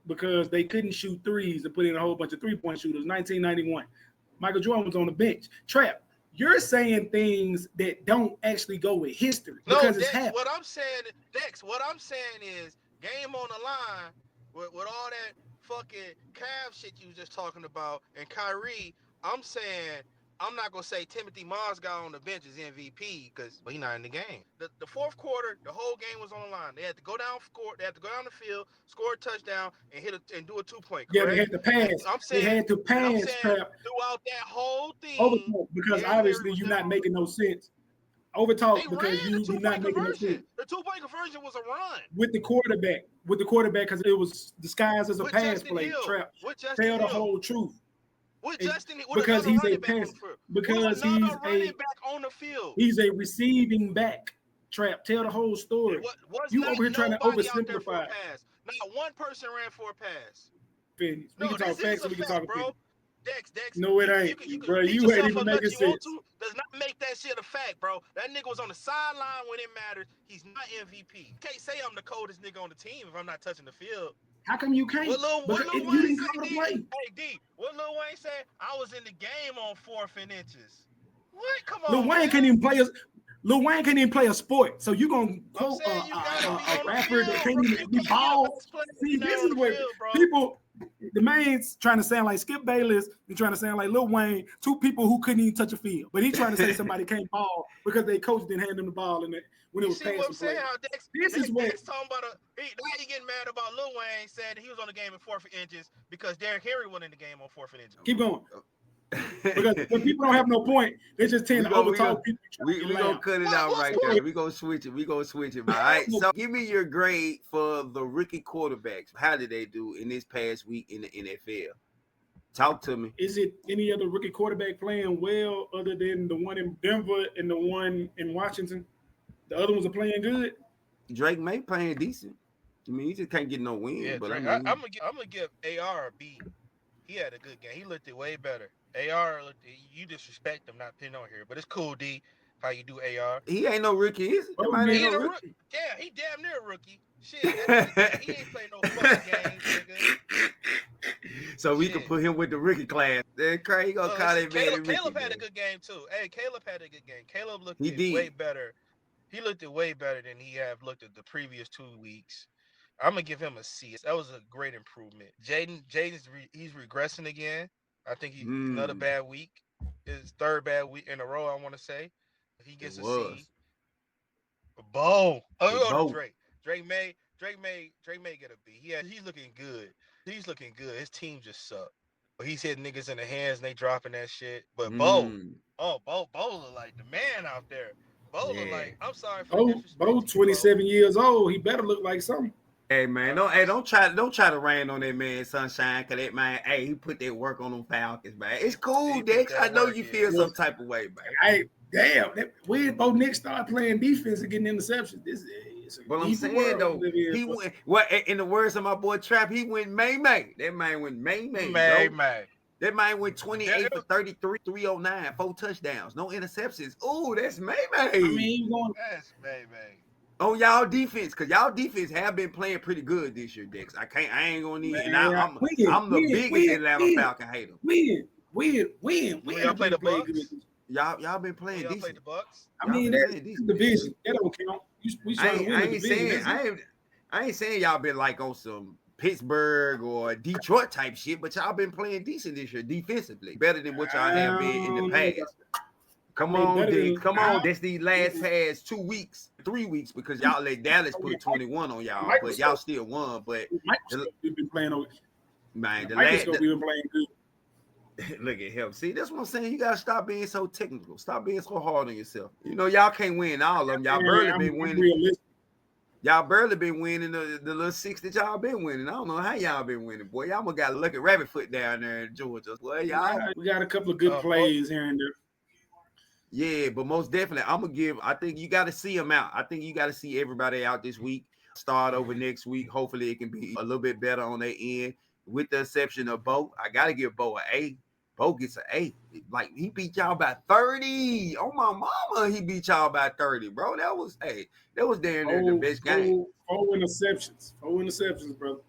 because they couldn't shoot threes and put in a whole bunch of 3-point shooters. 1991. Michael Jordan was on the bench. Trap, you're saying things that don't actually go with history. No, because Dex, it's happened. what I'm saying is game on the line with all that fucking Cavs shit you was just talking about and Kyrie. I'm saying I'm not gonna say Timothy Mozgov on the bench is MVP because he's not in the game. The fourth quarter, the whole game was on the line. They had to go down the field, score a touchdown, and do a 2-point. Yeah, they had to pass. They had to pass. Trap throughout that whole thing. Overtalk, because obviously you're not making no sense. Overtalk because you're not making no sense. The 2-point conversion was a run with the quarterback because it was disguised as a pass play. Trap. Tell the whole truth. Because he's a pass. Because he's a running back on the field. He's a receiving back. Trap. Tell the whole story. You over here trying to oversimplify. Not one person ran for a pass. We can talk facts. We can talk opinion. Dex. No, it ain't, bro. You ain't even making sense. Does not make that shit a fact, bro. That nigga was on the sideline when it mattered. He's not MVP. Can't say I'm the coldest nigga on the team if I'm not touching the field. How come you can't? What Lil you didn't call the play. Hey, D, what Lil Wayne said? I was in the game on 4th and inches. What? Come on, Lil Wayne can't even play a sport. So you gonna quote a rapper that can't even be ball? See, this is where people, the man's trying to sound like Skip Bayless and trying to sound like Lil Wayne, two people who couldn't even touch a field. But he's trying to say somebody can't ball because their coach didn't hand them the ball when it was passing. What I'm saying? This is where talking about now he getting mad about Lil Wayne said he was on the game in 4th and inches because Derrick Henry went in the game on 4th and inches. Keep going. Because when people don't have no point, they just tend to overtalk people. We gonna cut it out right there. We gonna switch it. All right. So give me your grade for the rookie quarterbacks. How did they do in this past week in the NFL? Talk to me. Is it any other rookie quarterback playing well other than the one in Denver and the one in Washington? The other ones are playing good. Drake May playing decent. I mean, he just can't get no win. Yeah, but Drake, I'm gonna give AR a B. He had a good game. He looked it way better. AR, you disrespect him not putting on here, but it's cool, D. How you do AR? He ain't no rookie, is he? He ain't no rookie. Yeah, he damn near a rookie. Shit, he ain't playing no fucking games, nigga. So we can put him with the rookie class. Then Craig gonna call that man. Caleb had a good game too. Hey, Caleb had a good game. Caleb looked way better. He looked it way better than he have looked at the previous 2 weeks. I'm gonna give him a C. That was a great improvement. Jaden's he's regressing again. I think he's another bad week. His 3rd bad week in a row, I want to say. He gets It a was. C. Bo. Bo. Drake. Drake may get a B. He's looking good. He's looking good. His team just sucked. But he's hitting niggas in the hands and they dropping that shit. But Bo look like the man out there. Bo look like, I'm sorry for the disrespect. Bo 27 years old. He better look like something. Hey man, don't try to rain on that man, Sunshine, cause that man, hey, he put that work on them Falcons, man. It's cool, Dix. I know you feel some type of way, man. When Bo Nick start playing defense and getting interceptions, But I'm saying though, he went. Well, in the words of my boy Trap, he went May. That man went May. That man went 28 for 33, 309, 4 touchdowns, no interceptions. Ooh, that's May. I mean, that's May. On y'all defense, because y'all defense have been playing pretty good this year, Dex. I ain't gonna need. And I'm the biggest Atlanta Falcon hater. When y'all play the Bucks? Y'all been playing Y'all decent. played the Bucks? I mean, that's division. That don't count. We trying to win the division. I ain't saying y'all been like on some Pittsburgh or Detroit type shit, but y'all been playing decent this year defensively, better than what y'all have been in the past. Come on, Dink. Come on. That's these last past 2 weeks, 3 weeks, because y'all let Dallas put 21 on y'all, but y'all still won. But we've been playing over. Man, we've been playing good. Look at him. See, that's what I'm saying. You gotta stop being so technical. Stop being so hard on yourself. You know, y'all can't win all of them. Y'all barely been winning. Y'all barely been winning the little 6 that y'all been winning. I don't know how y'all been winning, boy. Y'all must got to look at rabbit foot down there in Georgia. Boy, y'all. We got a couple of good plays here and there. Yeah, but most definitely, I think you got to see them out. I think you got to see everybody out this week. Start over next week. Hopefully, it can be a little bit better on their end. With the exception of Bo, I got to give Bo an A. Bo gets an A. Like, he beat y'all by 30. Oh, my mama, he beat y'all by 30, bro. That was damn near the best game. 4 interceptions. 4 interceptions, brother.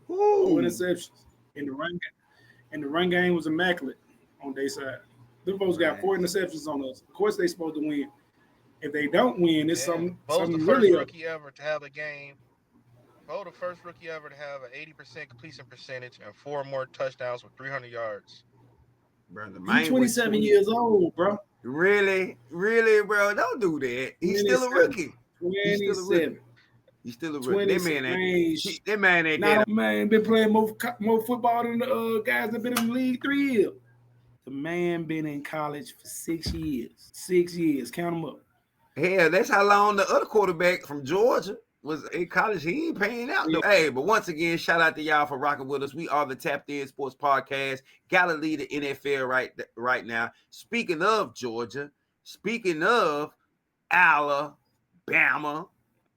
Ooh. 4 interceptions. And the run game was immaculate on their side. Them folks got 4 interceptions on us. Of course, they supposed to win. If they don't win, it's something the first really rookie ever to have a game. Bo, the first rookie ever to have an 80% completion percentage and 4 more touchdowns with 300 yards. Brother, he's 27 years old, bro. Really, bro? Don't do that. He's still a rookie. 27. He's still a rookie. That man ain't that. Man been playing more football than the guys that been in the league 3 years. The man been in college for 6 years. 6 years. Count them up. Hell, that's how long the other quarterback from Georgia was in college. He ain't paying out though. Hey, but once again, shout out to y'all for rocking with us. We are the Tapped In Sports Podcast. Gotta lead the NFL right now. Speaking of Georgia, speaking of Alabama,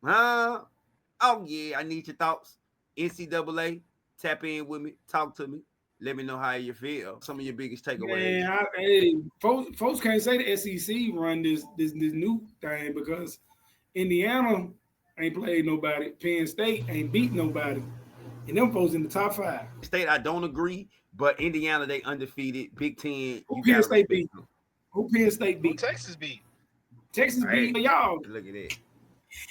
oh yeah, I need your thoughts. NCAA, tap in with me, talk to me. Let me know how you feel. Some of your biggest takeaways. Man, folks can't say the SEC run this new thing because Indiana ain't played nobody. Penn State ain't beat nobody. And them folks in the top 5. State, I don't agree, but Indiana, they undefeated. Big Ten. Who Penn State beat? Who Penn State beat? Texas beat. Texas beat y'all. Look at that.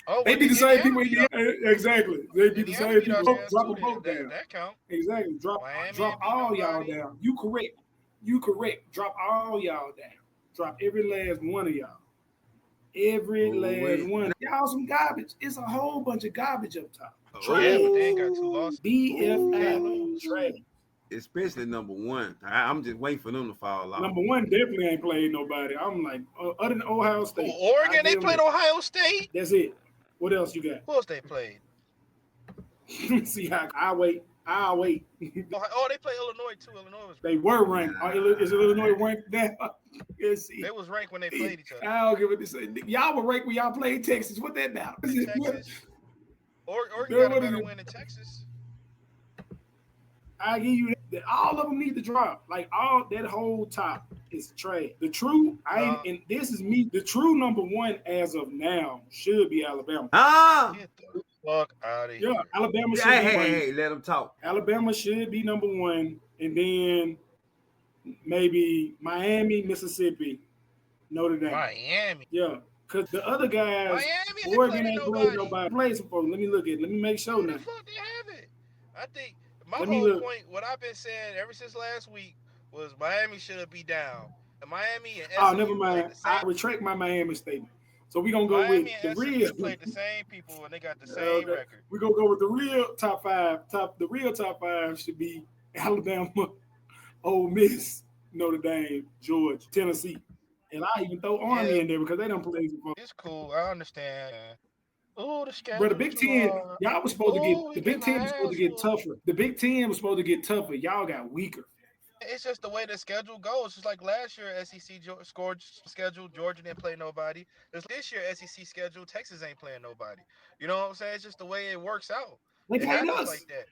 Oh, they beat the same people. Exactly. They beat the same people. Drop them both down. That count. Exactly. Drop all y'all down. You correct. Drop all y'all down. Drop every last one of y'all. Every last one. Y'all some garbage. It's a whole bunch of garbage up top. Trash. But they ain't got 2 losses. BFL trash. Especially number 1. I'm just waiting for them to fall off. Number 1 definitely ain't played nobody. I'm like, other than Ohio State. Oregon, they played Ohio State. That's it. What else you got? Who else they played? See how I'll wait. Oh, they played Illinois too. Illinois was. They were ranked. Is Illinois ranked now? They was ranked when they played each other. I don't give a say. Y'all were ranked when y'all played Texas. What that now? Texas. Oregon got a better win in Texas. I give you that. All of them need to drop. Like all that whole top is trash. The true, and this is me. The true number 1 as of now should be Alabama. Get the fuck out of here. Yeah, Alabama should be Hey, let them talk. Alabama should be number 1, and then maybe Miami, Mississippi, Notre Dame. Miami. Yeah, because the other guys, Oregon ain't played nobody. Play some folks. Let me make sure now. Who the fuck they have it? I think my whole point, what I've been saying ever since last week, was Miami should be down. Miami and Oh, SMU never mind. played the same. I retract my Miami statement. So we're gonna go Miami with and the SMU real. played the same people and they got the same Okay. record. We're gonna go with the real top five. The real top five should be Alabama, Ole Miss, Notre Dame, Georgia, Tennessee. And I even throw Army in there because they don't play before. It's cool. I understand. Oh, the schedule. But the Big Ten, y'all was supposed to get the Big Ten was supposed to get tougher. The Big Ten was supposed to get tougher. Y'all got weaker. It's just the way the schedule goes. Just like last year, SEC scored schedule, Georgia didn't play nobody. This year, SEC schedule, Texas ain't playing nobody. You know what I'm saying? It's just the way it works out. They played us like that.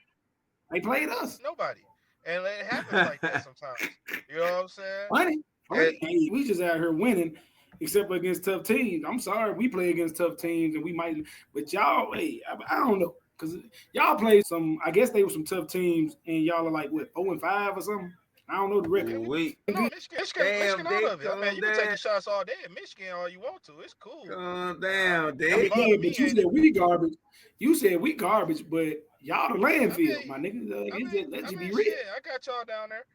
They played us. Nobody. And it happens like that sometimes. You know what I'm saying? Funny. Hey, we just out here winning, except against tough teams. I'm sorry, we play against tough teams, and we might. But y'all, hey, I don't know, because y'all played some. I guess they were some tough teams, and y'all are like what 0-5 or something. I don't know the record. No, Michigan out of it. I mean, you can take your shots all day at Michigan all you want to. It's cool. Calm down, Dink. Yeah, but you said we garbage. You said we garbage, but y'all the landfill, my niggas. Let's be real. I got y'all down there,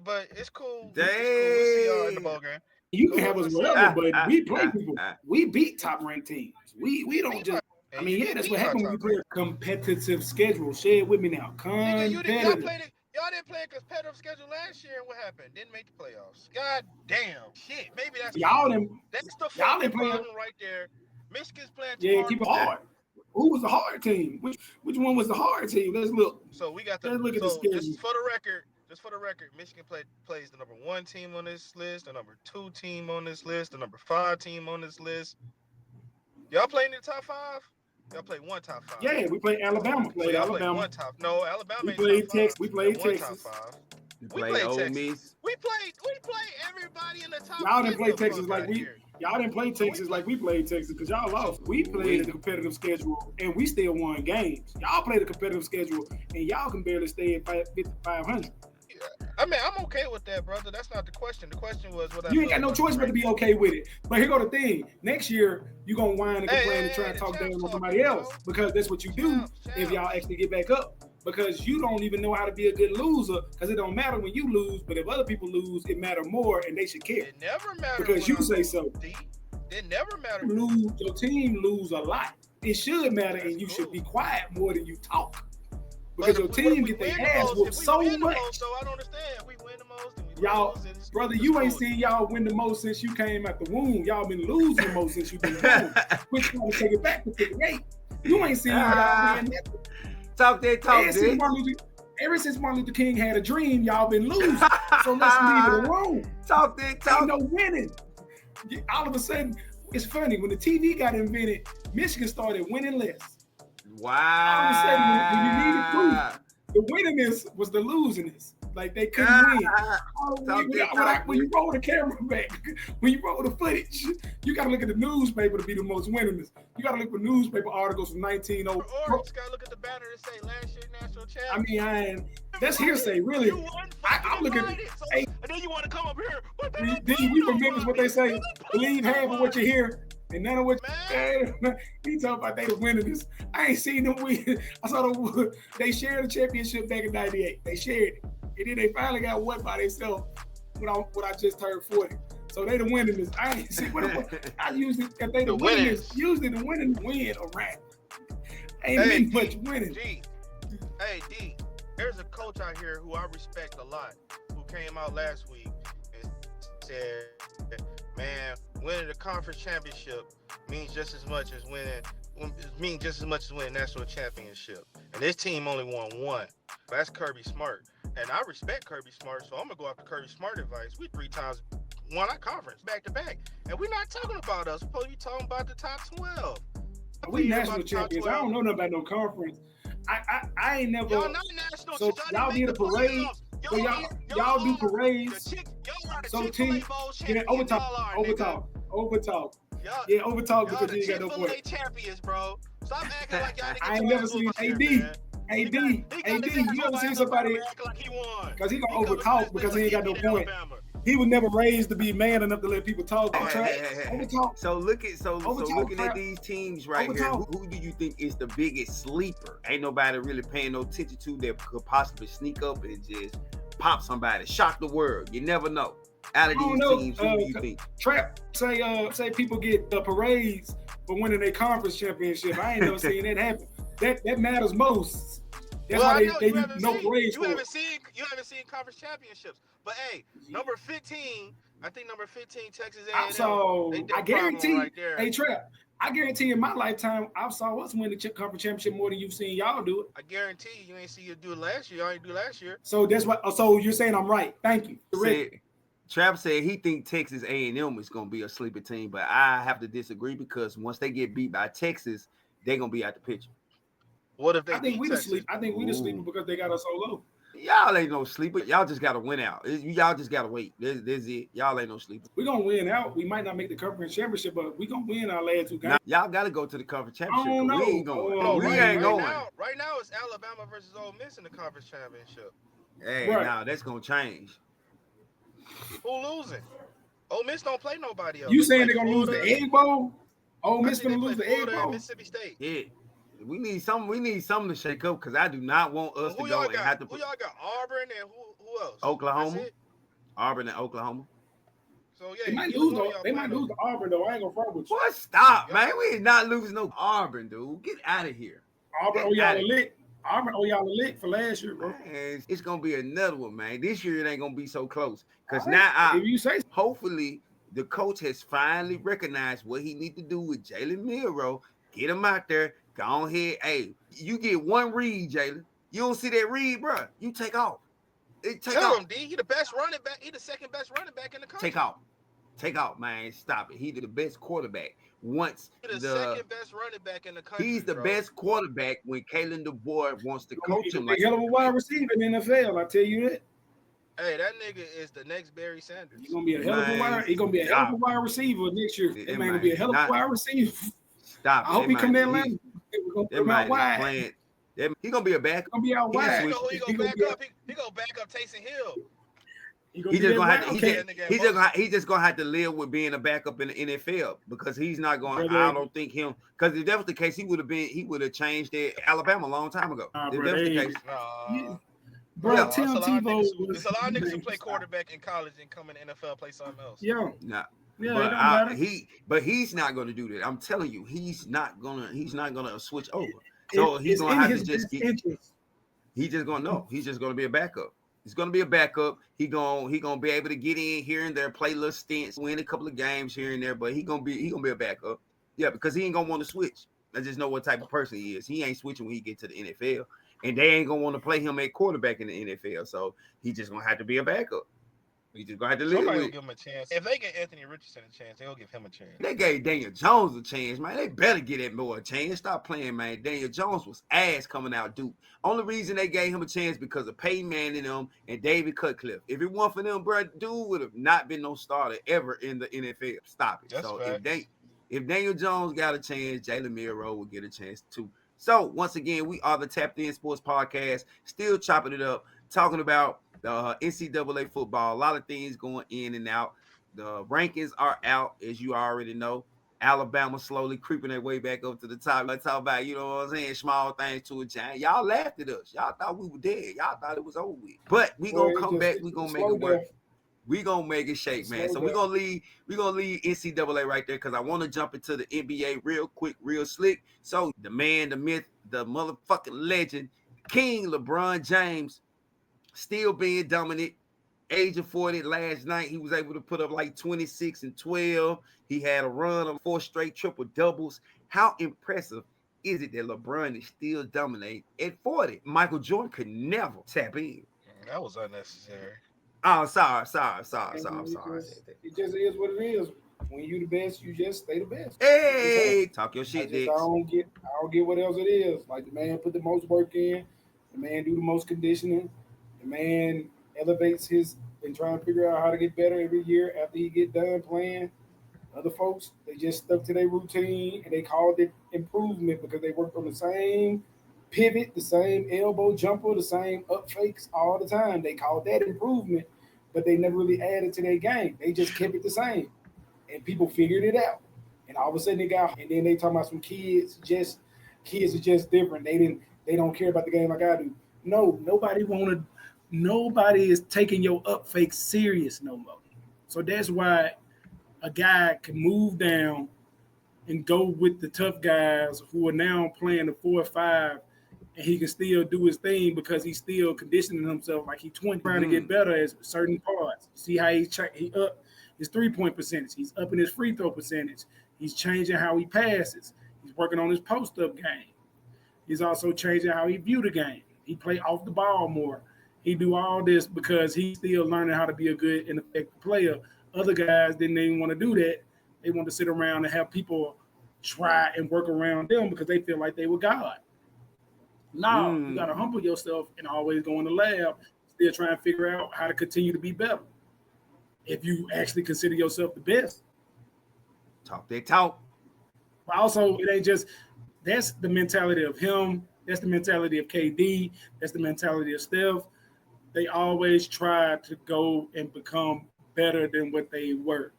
but it's cool. Dang. We'll see y'all in the bowl game. You can have us wherever, but we play people. We beat top ranked teams. We don't just. I mean, yeah, that's what happened when you play a competitive schedule. Share it with me now. Competitive. Y'all didn't play a competitive schedule last year, and what happened? Didn't make the playoffs. God damn. Shit. Maybe that's the fucking problem right there. Michigan's playing too hard. Keep it hard. Who was the hard team? Which one was the hard team? Let's look. So we got let's look at the schedule. Just for the record, Michigan plays the number 1 team on this list, the number 2 team on this list, the number 5 team on this list. Y'all playing in the top 5? Y'all play one top 5. Yeah, we played Alabama. Alabama. One top. No, Alabama. We played Texas. We played Texas. We played Ole Miss. We played everybody in the top. Y'all didn't play Texas like we. Y'all didn't play Texas like we played Texas because y'all lost. We played a competitive schedule and we still won games. Y'all played a competitive schedule and y'all can barely stay at 500. I mean, I'm okay with that, brother. That's not the question. The question was what you ain't got no choice but to be okay with it. But here go the thing. Next year, you're going to whine and complain and try to talk down on somebody else because that's what you do if y'all actually get back up. Because you don't even know how to be a good loser because it don't matter when you lose. But if other people lose, it matters more and they should care. It never matters because you say so. It never matters. Your team lose a lot. It should matter and you should be quiet more than you talk. Because your team get their ass whooped so much. I don't understand. We win the most. And we y'all, brother, you ain't seen y'all win the most since you came out the womb. Y'all been losing the most since you been born. Quit trying to take it back to 58. You ain't seen y'all win nothing. Talk that talk, ever since Martin Luther King had a dream, y'all been losing. So let's leave it alone. Talk that talk. Ain't no winning. All of a sudden, it's funny. When the TV got invented, Michigan started winning less. Wow. All of a sudden, when you needed proof, the winningness was the losingest. Like they couldn't win. When you roll the camera back, when you roll the footage, you got to look at the newspaper to be the most winningest. You got to look for newspaper articles from 1900. Or you just got to look at the banner and say last year national champion. I mean, that's hearsay, really. I'm looking at and then you want to come up here. We remember what they say. Believe half of what you hear. And none of what he talking about they the winners. I ain't seen them win. I saw they shared the championship back in '98. They shared it. And then they finally got one by themselves when I just turned 40. So they the winners. I ain't see what I usually if they the winners, usually the winners win around. Ain't been much winning. D, there's a coach out here who I respect a lot who came out last week and said, man, winning the conference championship means just as much as winning national championship. And this team only won one. That's Kirby Smart. And I respect Kirby Smart, so I'm gonna go after Kirby Smart advice. We 3 times won our conference back to back. And we're not talking about us. We're supposed to be talking about the top 12. We national champions. I don't know nothing about no conference. I ain't never. Y'all not national. So y'all did a parade. So y'all do parades. So team, overtalk. Yeah, overtalk because you ain't got no point. Champions, bro. Stop acting like y'all. I ain't never seen AD. You ever seen somebody? Because he gonna overtalk because he ain't got no point. He was never raised to be man enough to let people talk. Overtalk. So looking at these teams right here, who do you think is the biggest sleeper? Ain't nobody really paying no attention to that could possibly sneak up and just pop somebody, shock the world. You never know. Out of I don't these know. teams, who do you think? Trap say people get the parades for winning their conference championship. I ain't never seen that happen. That matters most. That's why they you haven't no seen parades you for haven't it. seen you haven't seen conference championships. But hey, number 15, I think number 15 Texas A&M. So I guarantee, right there. hey Trap, I guarantee in my lifetime I saw us win the conference championship more than you've seen y'all do it. I guarantee you ain't see you do it last year. Y'all ain't do last year. So that's what. So you're saying I'm right? Thank you. Trap said he think Texas A&M is going to be a sleeper team, but I have to disagree because once they get beat by Texas, they're going to be out the picture. What if they I think beat we Texas? the sleep. I think we the sleeper because they got us so low. Y'all ain't no sleeper. Y'all just got to win out. Y'all just got to wait. There's it. Y'all ain't no sleeper. We're going to win out. We might not make the conference championship, but we're going to win our last 2 games. Y'all got to go to the conference championship. I don't know. We ain't going. No, we ain't going. Right now, it's Alabama versus Ole Miss in the conference championship. Hey, now that's going to change. Who losing? Ole Miss don't play nobody else. You saying they're going to lose the Egg Bowl? Ole Miss going to lose the Egg Bowl? Mississippi State. Yeah. We need something to shake up because I do not want us to go and have to. Who y'all got? Auburn and who else? Oklahoma. Auburn and Oklahoma. So yeah, they might lose to Auburn though. I ain't gonna front with you. What? Stop, man. We is not losing no Auburn, dude. Get out of here. Auburn, y'all a lick. Auburn, y'all a lick for last year, bro. Man, it's gonna be another one, man. This year it ain't gonna be so close because now if you say, hopefully the coach has finally recognized what he need to do with Jalen Milroe. Get him out there. Go ahead. Hey, you get one read, Jalen. You don't see that read, bro. You take off. Tell him, D. He the best running back. He the second best running back in the country. Take off, man. Stop it. He the best quarterback. Once the second best running back in the country. He's the best quarterback when Kalen DeBoer wants to coach him. Like hell of a wide receiver in the NFL. I tell you that. Hey, that nigga is the next Barry Sanders. He's gonna be a hell of a wide. He's gonna be a hell of a wide receiver next year. That man gonna be a hell of a wide receiver. Stop. I hope he come to Atlanta. We're gonna put him out wide. He gonna be a back. He gonna be out wide. He gonna back up. He gonna back up Taysom Hill. He's just gonna have to live with being a backup in the NFL because he's not going. I don't think him because if that was the case, he would have changed it Alabama a long time ago. If that was the case, bro, Tim Tebow. There's a lot of niggas who play quarterback in college and come in the NFL play something else. But he's not going to do that. I'm telling you, he's not gonna switch over. So he's gonna have to just get. He's just gonna be a backup. He's gonna be a backup. He gonna be able to get in here and there, play little stints, win a couple of games here and there. But he gonna be a backup. Yeah, because he ain't gonna want to switch. I just know what type of person he is. He ain't switching when he get to the NFL, and they ain't gonna want to play him at quarterback in the NFL. So he just gonna have to be a backup. We just gonna have to live with it. Give him a chance. If they get Anthony Richardson a chance, they'll give him a chance. They gave Daniel Jones a chance, man. They better get that more a chance. Stop playing, man. Daniel Jones was ass coming out Duke. Only reason they gave him a chance because of Peyton Manning them and David Cutcliffe. If it weren't for them, bro, dude would have not been no starter ever in the NFL. Stop it. That's so facts. if Daniel Jones got a chance, Jalen Milroe will get a chance too. So once again, we are the Tapped In Sports Podcast, still chopping it up, talking about the NCAA football. A lot of things going in and out. The rankings are out, as you already know. Alabama slowly creeping their way back up to the top. Let's talk about, you know what I'm saying, small things to a giant. Y'all laughed at us. Y'all thought we were dead. Y'all thought it was over with. But we gonna come back. We gonna make it work. We gonna make it shake, man. So we're gonna leave NCAA right there because I want to jump into the NBA real quick, real slick. So the man, the myth, the motherfucking legend, King LeBron James, still being dominant. Age of 40 last night, he was able to put up like 26 and 12. He had a run of 4 straight triple doubles. How impressive is it that LeBron is still dominating at 40? Michael Jordan could never tap in. That was unnecessary. Oh, sorry. It just is what it is. When you the best, you just stay the best. Hey, talk your shit, Dix. I don't get what else it is. Like the man put the most work in, the man do the most conditioning, the man elevates his and trying to figure out how to get better every year after he get done playing. Other folks, they just stuck to their routine and they called it improvement because they worked on the same pivot, the same elbow jumper, the same up fakes all the time. They called that improvement, but they never really added to their game. They just kept it the same. And people figured it out. And all of a sudden they got, and then they talking about some kids are just different. They don't care about the game like I do. No, nobody is taking your up fake serious no more. So that's why a guy can move down and go with the tough guys who are now playing the 4 or 5, and he can still do his thing because he's still conditioning himself like he's 20, trying to get better at certain parts. See how he up his 3-point percentage. He's upping his free throw percentage. He's changing how he passes. He's working on his post-up game. He's also changing how he view the game. He play off the ball more. He do all this because he's still learning how to be a good and effective player. Other guys didn't even want to do that. They want to sit around and have people try and work around them because they feel like they were God. No, you got to humble yourself and always go in the lab, still trying to figure out how to continue to be better. If you actually consider yourself the best. Talk that talk. But also, it ain't just, that's the mentality of him. That's the mentality of KD. That's the mentality of Steph. They always try to go and become better than what they were.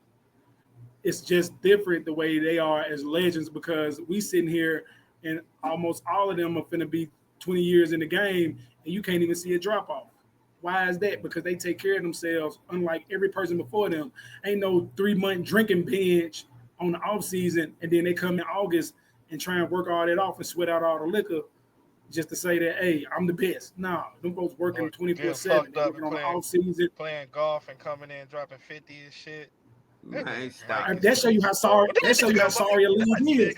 It's just different the way they are as legends because we sitting here and almost all of them are finna be 20 years in the game and you can't even see a drop off. Why is that? Because they take care of themselves, unlike every person before them. Ain't no 3-month drinking binge on the off season, and then they come in August and try and work all that off and sweat out all the liquor just to say that, hey, I'm the best. Nah, them folks working 24/7, working on the off season, playing golf and coming in dropping 50 and shit. Man, stop. That show you how sorry. That show you how sorry a league is.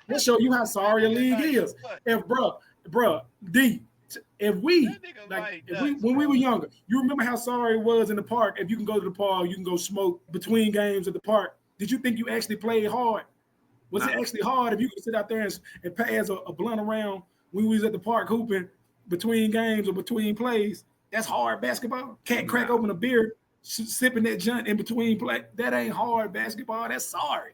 That show you how sorry a league is. If bruh, D. If we when we were younger, you remember how sorry it was in the park. If you can go to the park, you can go smoke between games at the park. Did you think you actually played hard? Was it actually hard if you could sit out there and pass a blunt around when we was at the park hooping between games or between plays? That's hard basketball. Can't crack open a beer, sipping that junk in between play. That ain't hard basketball. That's sorry.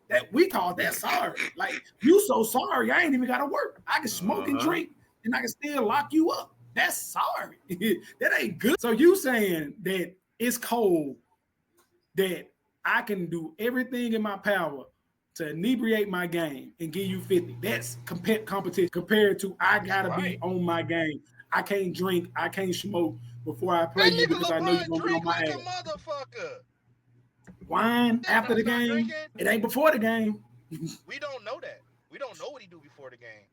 That we call that sorry. Like, you so sorry, I ain't even got to work. I can smoke and drink, and I can still lock you up. That's sorry. That ain't good. So you saying that it's cold, that I can do everything in my power to inebriate my game and give you 50. That's competition compared to I got to be on my game. I can't drink, I can't smoke before I play you because I know you're going to be on my ass. Motherfucker. Wine after the game. Drinking. It ain't before the game. We don't know that. We don't know what he do before the game.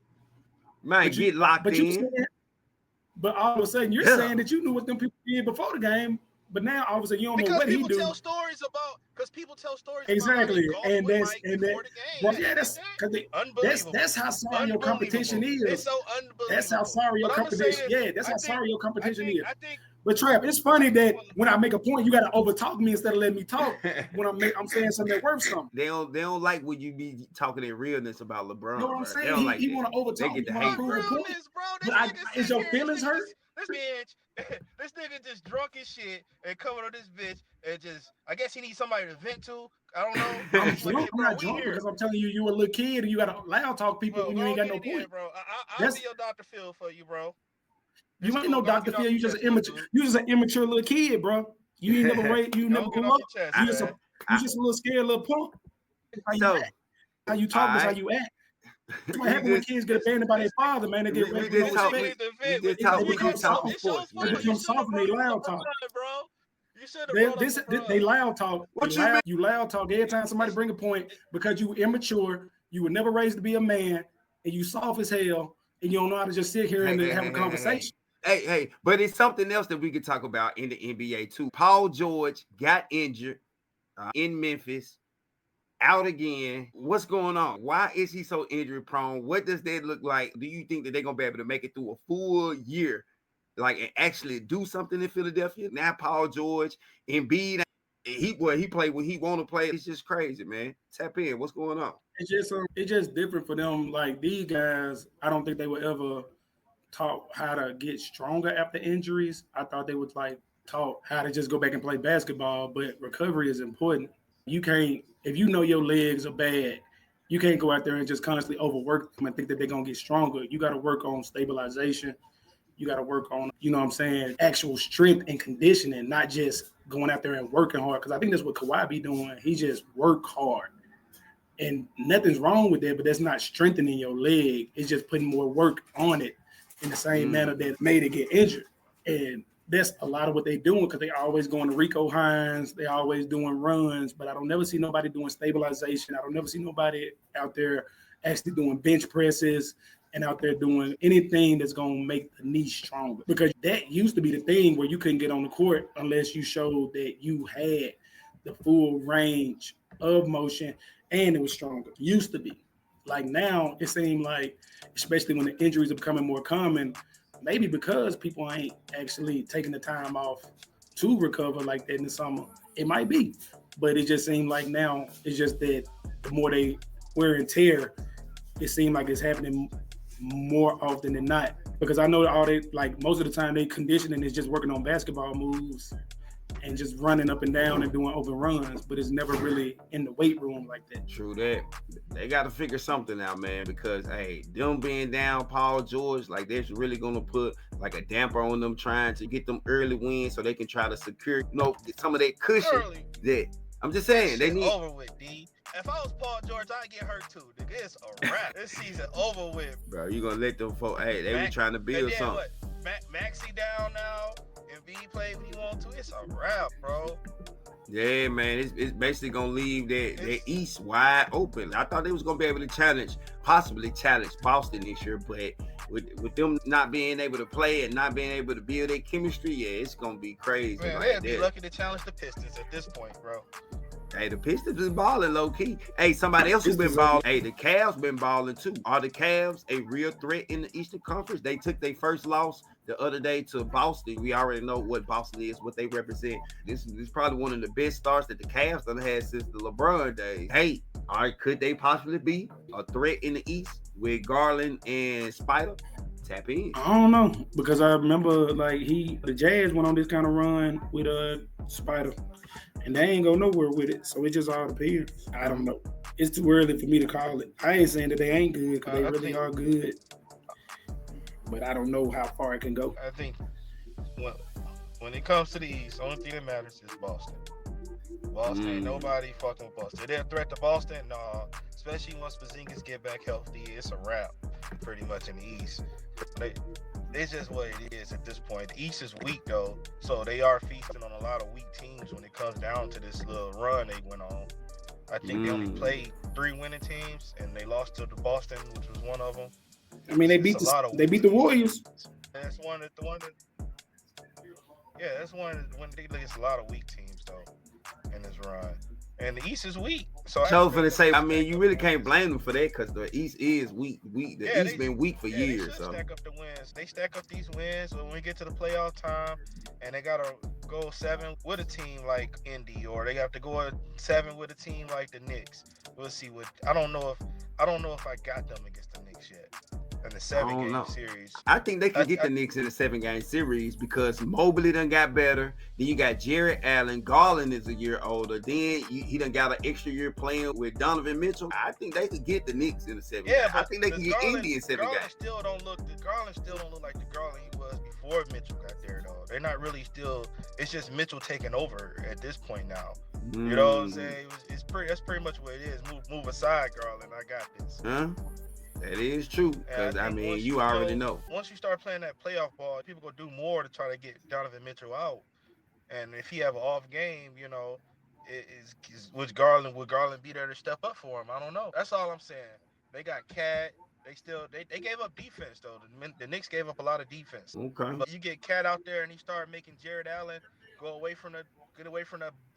Man, get locked in. But all of a sudden, you're saying that you knew what them people did before the game, but now all of of a sudden you don't know what he do. Because people tell stories exactly, about and that's that's how sorry your competition is. It's so unbelievable. That's how sorry your competition. That's how sorry your competition is. But Trav, it's funny that when I make a point, you got to overtalk me instead of letting me talk. When I'm saying something that worth something. They don't like when you be talking in realness about LeBron. You know what I'm saying? He want to overtalk. They get the hate. Is your feelings hurt? This nigga just drunk as shit and coming on this bitch and just, I guess he needs somebody to vent to. I don't know. I'm not drunk because I'm telling you a little kid and you got to loud talk people when you ain't got no point. Bro. I'll be your Dr. Phil for you, bro. You ain't no Dr. Phil. You just an immature little kid, bro. You ain't never raised. You never grew up. You just a little scared little punk. How you talk is how you act. That's what happens when kids get abandoned by their father, man. They get respect. They become soft and they loud talk. They loud talk. You loud talk every time somebody bring a point because you immature. You were never raised to be a man, and you soft as hell, and you don't know how to just sit here and have a conversation. Hey, but it's something else that we could talk about in the NBA too. Paul George got injured in Memphis, out again. What's going on? Why is he so injury prone? What does that look like? Do you think that they're gonna be able to make it through a full year, like, and actually do something in Philadelphia? Now Paul George, Embiid, he play when he want to play. It's just crazy, man. Tap in. What's going on? It's just different for them. Like, these guys, I don't think they would ever taught how to get stronger after injuries. I thought they would taught how to just go back and play basketball, but recovery is important. You can't, if you know your legs are bad, you can't go out there and just constantly overwork them and think that they're going to get stronger. You got to work on stabilization. You got to work on, actual strength and conditioning, not just going out there and working hard. Because I think that's what Kawhi be doing. He just work hard. And nothing's wrong with that, but that's not strengthening your leg. It's just putting more work on it in the same manner that made it get injured. And that's a lot of what they're doing because they always going to Rico Hines. They always doing runs, but I don't never see nobody doing stabilization. I don't never see nobody out there actually doing bench presses and out there doing anything that's going to make the knee stronger. Because that used to be the thing where you couldn't get on the court unless you showed that you had the full range of motion and it was stronger. Used to be. Like now, it seems like, especially when the injuries are becoming more common, maybe because people ain't actually taking the time off to recover like that in the summer. It might be. But it just seems like now it's just that the more they wear and tear, it seems like it's happening more often than not. Because I know all they, like most of the time they conditioning is just working on basketball moves and just running up and down and doing open runs, but it's never really in the weight room like that. True that. They got to figure something out, man, because, hey, them being down Paul George, like, they're really going to put, like, a damper on them trying to get them early wins so they can try to secure, some of that cushion. That I'm just saying, they need... over with, D. If I was Paul George, I'd get hurt, too. Nigga, it's a wrap. This season over with. Bro, you going to let them folks... Hey, they were trying to build something. Maxey down now. If he play when he want to, it's a wrap, bro. Yeah, man, it's basically gonna leave that East wide open. I thought they was gonna be able to possibly challenge Boston this year, but with them not being able to play and not being able to build their chemistry, yeah, it's gonna be crazy. Man, they'd be lucky to challenge the Pistons at this point, bro. Hey, the Pistons is balling low key. Hey, somebody else who's been balling. Hey, the Cavs been balling too. Are the Cavs a real threat in the Eastern Conference? They took their first loss the other day to Boston. We already know what Boston is, what they represent. This is probably one of the best starts that the Cavs done had since the LeBron days. Hey, all right, could they possibly be a threat in the East with Garland and Spider? Tap in. I don't know, because I remember the Jazz went on this kind of run with Spider. And they ain't go nowhere with it, so it just all depends. I don't know. It's too early for me to call it. I ain't saying that they ain't good, because they really are good. But I don't know how far it can go. I think when it comes to the East, the only thing that matters is Boston. Boston ain't nobody fucking with Boston. They're a threat to Boston? No. Especially once Porzingis get back healthy, it's a wrap, pretty much in the East. It's just what it is at this point. The East is weak, though, so they are feasting on a lot of weak teams when it comes down to this little run they went on. I think they only played 3 winning teams, and they lost to the Boston, which was one of them. I mean, they beat the Warriors. That's one when they against a lot of weak teams, though, in this run. And the East is weak. So I was gonna say, I mean, you really can't blame them for that because the East is weak. The East been weak for years. They stack up the wins. They stack up these wins when we get to the playoff time, and they gotta go 7 with a team like Indy, or they have to go 7 with a team like the Knicks. We'll see what. I don't know if I got them against the Knicks yet. In the 7-game series. I think they can get the Knicks in the 7-game series because Mobley done got better. Then you got Jarrett Allen. Garland is a year older. Then he done got an extra year playing with Donovan Mitchell. I think they could get the Knicks in the 7 games. I think they can get Indy in 7 games. Garland still don't look like the Garland he was before Mitchell got there, though. They're not really still. It's just Mitchell taking over at this point now. You know what I'm saying? That's pretty much what it is. Move aside, Garland. I got this. Huh? That is true, because, I mean, you already know. Once you start playing that playoff ball, people going to do more to try to get Donovan Mitchell out. And if he have an off game, would Garland be there to step up for him? I don't know. That's all I'm saying. They got Cat. They gave up defense, though. The Knicks gave up a lot of defense. Okay. But you get Cat out there and he started making Jarrett Allen get away from the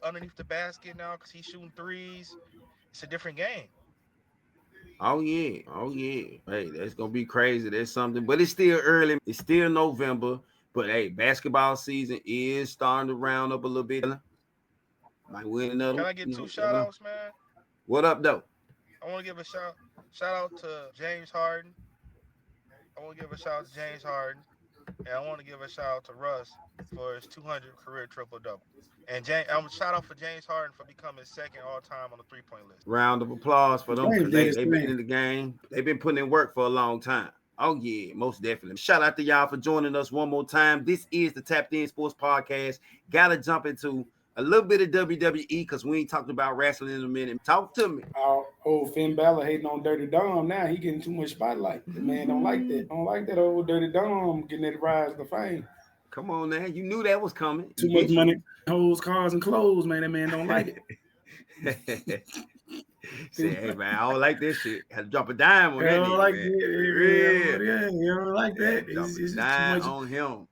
underneath the basket now because he's shooting threes. It's a different game. Oh yeah. Hey, that's gonna be crazy. That's something, but it's still early. It's still November. But hey, basketball season is starting to round up a little bit. Might win another. Can I get 2 shout outs, man? What up, though? I want to give a shout out to James Harden. And I want to give a shout out to Russ for his 200 career triple-double. And shout out for James Harden for becoming second all-time on the 3-point list. Round of applause for them because they've been in the game. They've been putting in work for a long time. Oh, yeah, most definitely. Shout out to y'all for joining us one more time. This is the Tapped In Sports Podcast. Got to jump into a little bit of WWE because we ain't talked about wrestling in a minute. Talk to me. Old Finn Balor hating on Dirty Dom now. He getting too much spotlight. The man don't like that. Don't like that old Dirty Dom getting that rise to fame. Come on now. You knew that was coming. Too much money, hoes, cars, and clothes, man. That man don't like it. Say, hey man, I don't like this shit. Had to drop a dime on that nigga, like man. Yeah, you don't like that. It's just too much on him.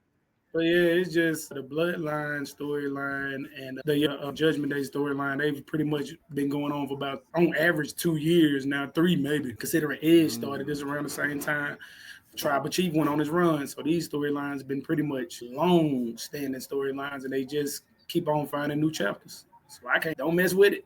But yeah, it's just the Bloodline storyline and the Judgment Day storyline. They've pretty much been going on for about, on average, 2 years now, 3 maybe. Considering Edge started this around the same time. Tribal Chief went on his run. So these storylines have been pretty much long-standing storylines, and they just keep on finding new chapters. So don't mess with it.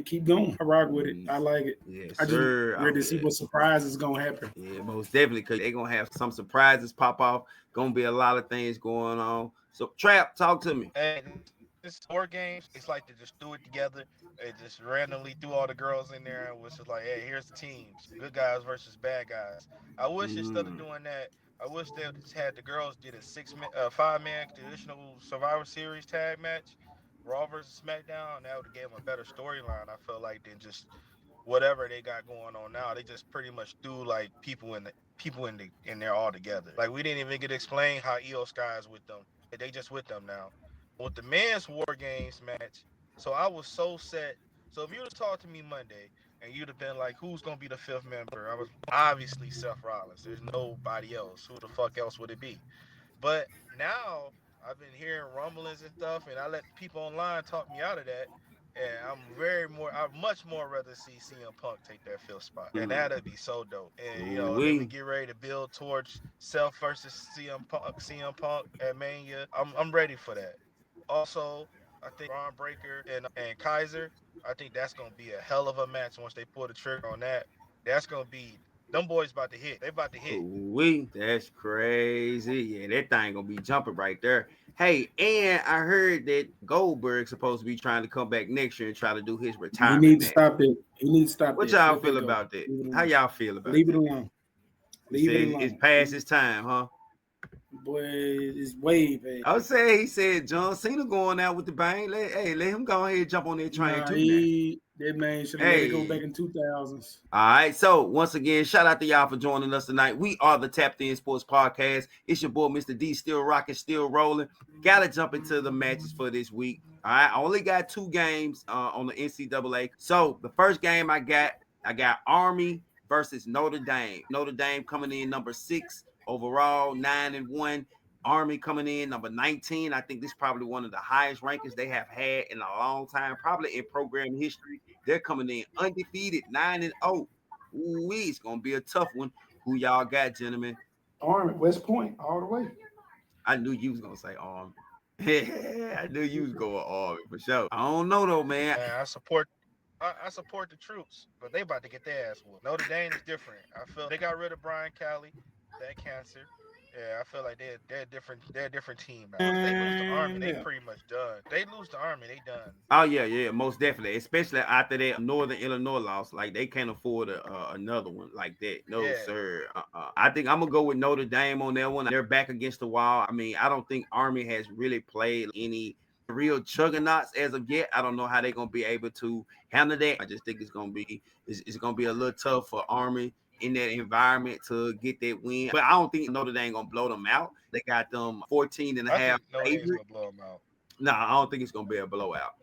Keep going. I rock with it. I like it. Yes, I just ready to see what surprises gonna happen. Yeah, most definitely, because they're gonna have some surprises pop off. Gonna be a lot of things going on. So Trap, talk to me. And this War Games, it's like they just threw it together. They just randomly threw all the girls in there and was just like, hey, here's the teams. Good guys versus bad guys. I wish instead of doing that, I wish they just had the girls did a 5-man traditional Survivor Series tag match, Raw versus SmackDown. That would have gave them a better storyline, I feel like, than just whatever they got going on now. They just pretty much threw like people in there all together. Like we didn't even get to explain how Io Sky is with them. They just with them now. With the men's War Games match, so I was so set. So if you'd have talked to me Monday and you'd have been like, who's gonna be the 5th member? I was obviously Seth Rollins. There's nobody else. Who the fuck else would it be? But now I've been hearing rumblings and stuff, and I let people online talk me out of that. And I'd much more rather see CM Punk take that 5th spot. And that'd be so dope. And then we get ready to build towards Self versus CM Punk at Mania. I'm ready for that. Also, I think Braun Breaker and Kaiser, I think that's gonna be a hell of a match once they pull the trigger on that. That's gonna be them boys about to hit. They about to hit. That's crazy. Yeah, that thing gonna be jumping right there. Hey, and I heard that Goldberg's supposed to be trying to come back next year and try to do his retirement. He needs to stop it. He needs to stop it. What y'all feel about that? How y'all feel about Leave that? Leave it alone. Leave it alone. It's past his time, huh? Boy, it's way bad. I would say he said John Cena going out with the bang. Let him go ahead and jump on that train too. That man should have let it go back in 2000s. All right. So once again, shout out to y'all for joining us tonight. We are the Tapped In Sports Podcast. It's your boy, Mr. D, still rocking, still rolling. Gotta jump into the matches for this week. All right. I only got 2 games on the NCAA. So the first game I got Army versus Notre Dame. Notre Dame coming in number 6 overall, 9-1. Army coming in number 19. I think this is probably one of the highest rankings they have had in a long time, probably in program history. They're coming in undefeated, 9-0. Ooh, it's gonna be a tough one. Who y'all got, gentlemen? Army, West Point, all the way. I knew you was gonna say Army. I knew you was going Army for sure. I don't know though, man. I support the troops, but they about to get their ass whooped. Notre Dame is different. I feel they got rid of Brian Cali, that cancer. Yeah, I feel like they're different. They're a different team now. If they lose the Army, they pretty much done. They lose the Army, they done. Oh yeah, most definitely. Especially after that Northern Illinois loss, like they can't afford another one like that. No sir. I think I'm gonna go with Notre Dame on that one. They're back against the wall. I mean, I don't think Army has really played any real juggernauts as of yet. I don't know how they're gonna be able to handle that. I just think it's gonna be a little tough for Army in that environment to get that win. But I don't think Notre Dame gonna blow them out. They got them 14 and a half. Notre Dame's gonna blow them out. No, I don't think it's gonna be a blowout.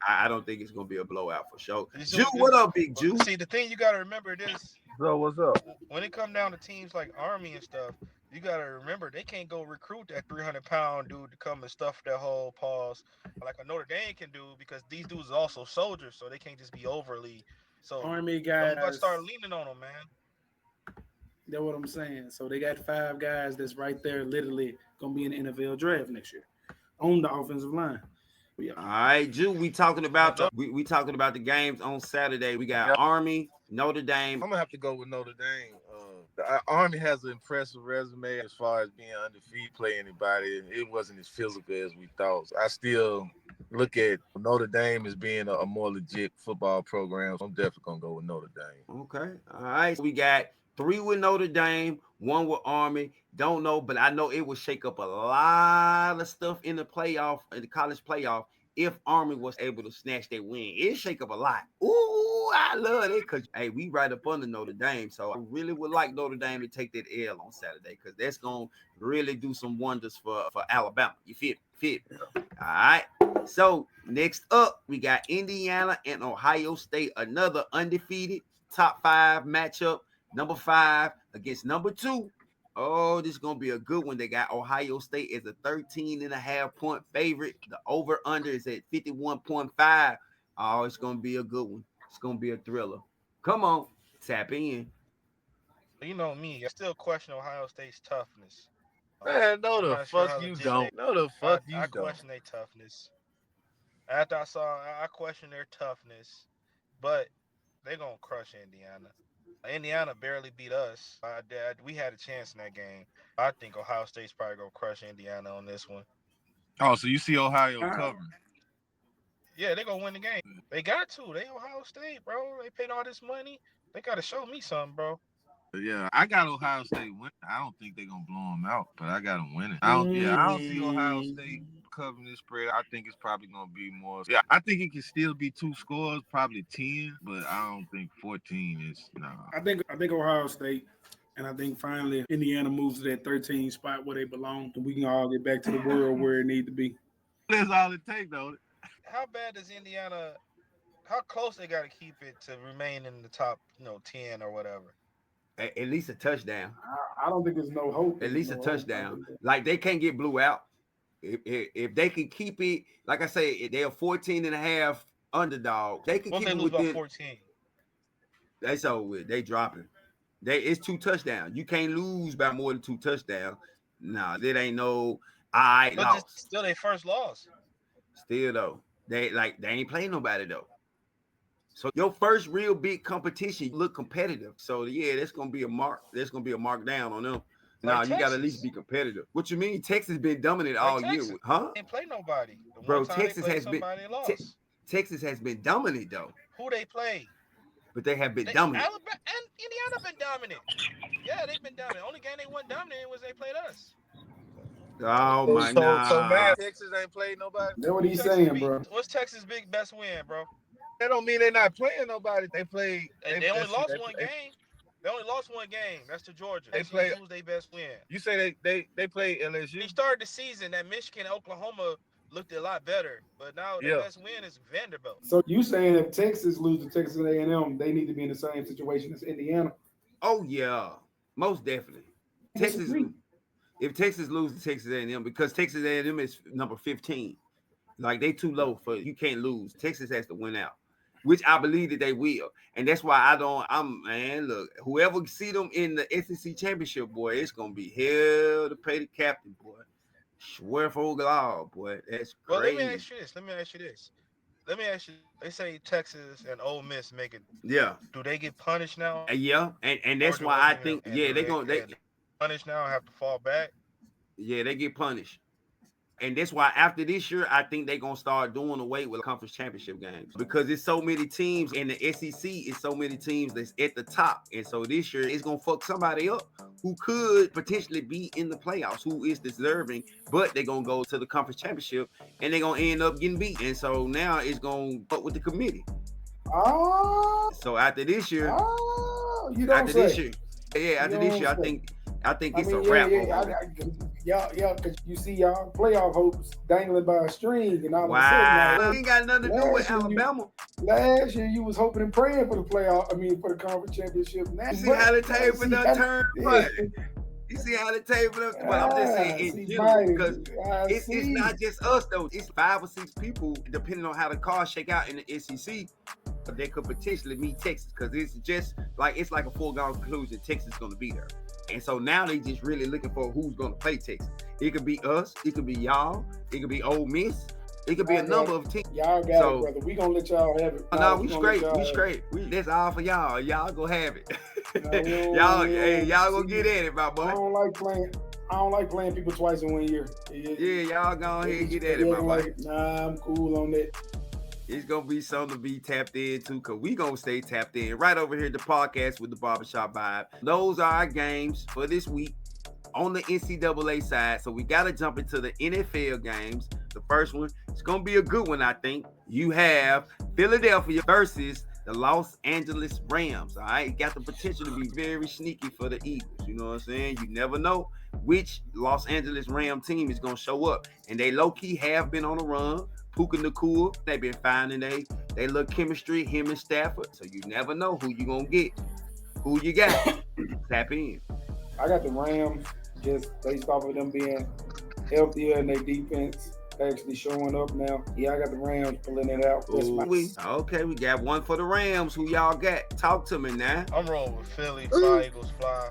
I don't think it's gonna be a blowout for sure. Jew, what up, big Jew? See, the thing you gotta remember this. Bro, what's up? When it come down to teams like Army and stuff, you gotta remember they can't go recruit that 300-pound dude to come and stuff their whole paws like a Notre Dame can do, because these dudes are also soldiers, so they can't just be overly. So Army guys, I'm gonna start leaning on them, man. That's what I'm saying. So they got 5 guys that's right there, literally gonna be in the NFL draft next year on the offensive line. Yeah. All right, Jew. We talking about the games on Saturday. We got Army, Notre Dame. I'm gonna have to go with Notre Dame. The Army has an impressive resume as far as being undefeated, play anybody. It wasn't as physical as we thought. So I still look at Notre Dame as being a more legit football program. So I'm definitely gonna go with Notre Dame. Okay. All right. So we got 3 with Notre Dame, 1 with Army. Don't know, but I know it would shake up a lot of stuff in the college playoff, if Army was able to snatch that win. It'd shake up a lot. Ooh, I love it because hey, we right up under Notre Dame, so I really would like Notre Dame to take that L on Saturday because that's gonna really do some wonders for Alabama. You feel me? All right. So next up, we got Indiana and Ohio State, another undefeated top 5 matchup. Number 5 against number 2. Oh, this is going to be a good one. They got Ohio State as a 13.5 point favorite. The over-under is at 51.5. Oh, it's going to be a good one. It's going to be a thriller. Come on, tap in. You know me, I still question Ohio State's toughness. Man, no the fuck you don't. No the fuck you I don't. question their toughness. After I question their toughness, but they're going to crush Indiana. Indiana barely beat us. We had a chance in that game. I think Ohio State's probably going to crush Indiana on this one. Oh, so you see Ohio covering? Yeah, they're going to win the game. They got to. They Ohio State, bro. They paid all this money. They got to show me something, bro. Yeah, I got Ohio State winning. I don't think they're going to blow them out, but I got them winning. I don't see Ohio State covering this spread. I think it's probably going to be more. Yeah, I think it can still be 2 scores, probably 10, but I don't think 14 is, no. I think Ohio State, and I think finally Indiana moves to that 13 spot where they belong, and we can all get back to the world where it needs to be. That's all it takes, though. How bad does Indiana, how close they got to keep it to remain in the top, 10 or whatever? At least a touchdown. I don't think there's no hope. At least a touchdown. Like, they can't get blew out. If they can keep it, like I say, they're 14.5 underdog. They can keep it within. About 14. That's over with. They dropping. It's 2 touchdowns. You can't lose by more than 2 touchdowns. Nah, that ain't no. I but lost. It's still their first loss. Still though, they ain't playing nobody though. So your first real big competition, you look competitive. So yeah, that's gonna be a mark. There's gonna be a mark down on them. Nah, you gotta at least be competitive. What you mean? Texas been dominant all year, huh? They ain't play nobody. Bro, Texas has been. Texas has been dominant though. Who they play? But they have been dominant. Alabama and Indiana been dominant. Yeah, they've been dominant. Only game they went dominant was they played us. Oh my God. So man, Texas ain't played nobody. That's what he's saying, bro. What's Texas' best win, bro? That don't mean they're not playing nobody. They played. They only lost one game. They only lost one game. That's to Georgia. They played. Who's their best win? You say they played LSU. They started the season that Michigan, Oklahoma looked a lot better, but now the best win is Vanderbilt. So you saying if Texas loses to Texas A&M, they need to be in the same situation as Indiana? Oh yeah, most definitely. Texas. If Texas loses to Texas A&M, because Texas A&M is number 15, like they too low for you can't lose. Texas has to win out, which I believe that they will, and that's why look, whoever see them in the SEC championship, boy, it's gonna be hell to pay the captain, boy. Swear for God, boy, that's crazy. Well, let me ask you this. They say Texas and Ole Miss make it. Yeah. Do they get punished now? Yeah, and that's why I think they punished now and have to fall back. Yeah, they get punished. And that's why after this year, I think they're going to start doing away with conference championship games because it's so many teams in the SEC. It's so many teams that's at the top. And so this year, it's going to fuck somebody up who could potentially be in the playoffs, who is deserving, but they're going to go to the conference championship and they're going to end up getting beat. And so now it's going to fuck with the committee. Oh. So after this year, this year, I think it's a wrap. Because you see y'all playoff hopes dangling by a string, and all of a sudden, ain't got nothing to do with Alabama. Last year, you was hoping and praying for the playoff. For the conference championship. Now, you see how the table done turned. You see how the table done. Well, I'm just saying in general because it's not just us though. It's 5 or 6 people, depending on how the cards shake out in the SEC. They could potentially meet Texas because it's just like it's like a foregone conclusion. Texas is going to be there. And so now they just really looking for who's going to play Texas. It could be us. It could be y'all. It could be Ole Miss. It could be a number of teams. Y'all got it, brother. We going to let y'all have it. No, we straight. We straight. That's all for y'all. Y'all go have it. Y'all going to get at it, my boy. I don't like playing people twice in 1 year. Yeah, y'all go ahead and get at it, my boy. Nah, I'm cool on that. It's going to be something to be tapped into because we going to stay tapped in right over here at the podcast with the Barbershop Vibe. Those are our games for this week on the NCAA side. So we got to jump into the NFL games. The first one, it's going to be a good one, I think. You have Philadelphia versus the Los Angeles Rams. All right, got the potential to be very sneaky for the Eagles. You know what I'm saying? You never know which Los Angeles Ram team is gonna show up, and they low key have been on the run. Puka Nakua, they've been finding they look chemistry, him and Stafford. So you never know who you gonna get, who you got. Tap in. I got the Rams just based off of them being healthier and their defense actually showing up now. Yeah, I got the Rams pulling it out. Okay, we got one for the Rams. Who y'all got? Talk to me now. I'm rolling with Philly. Fly Eagles fly.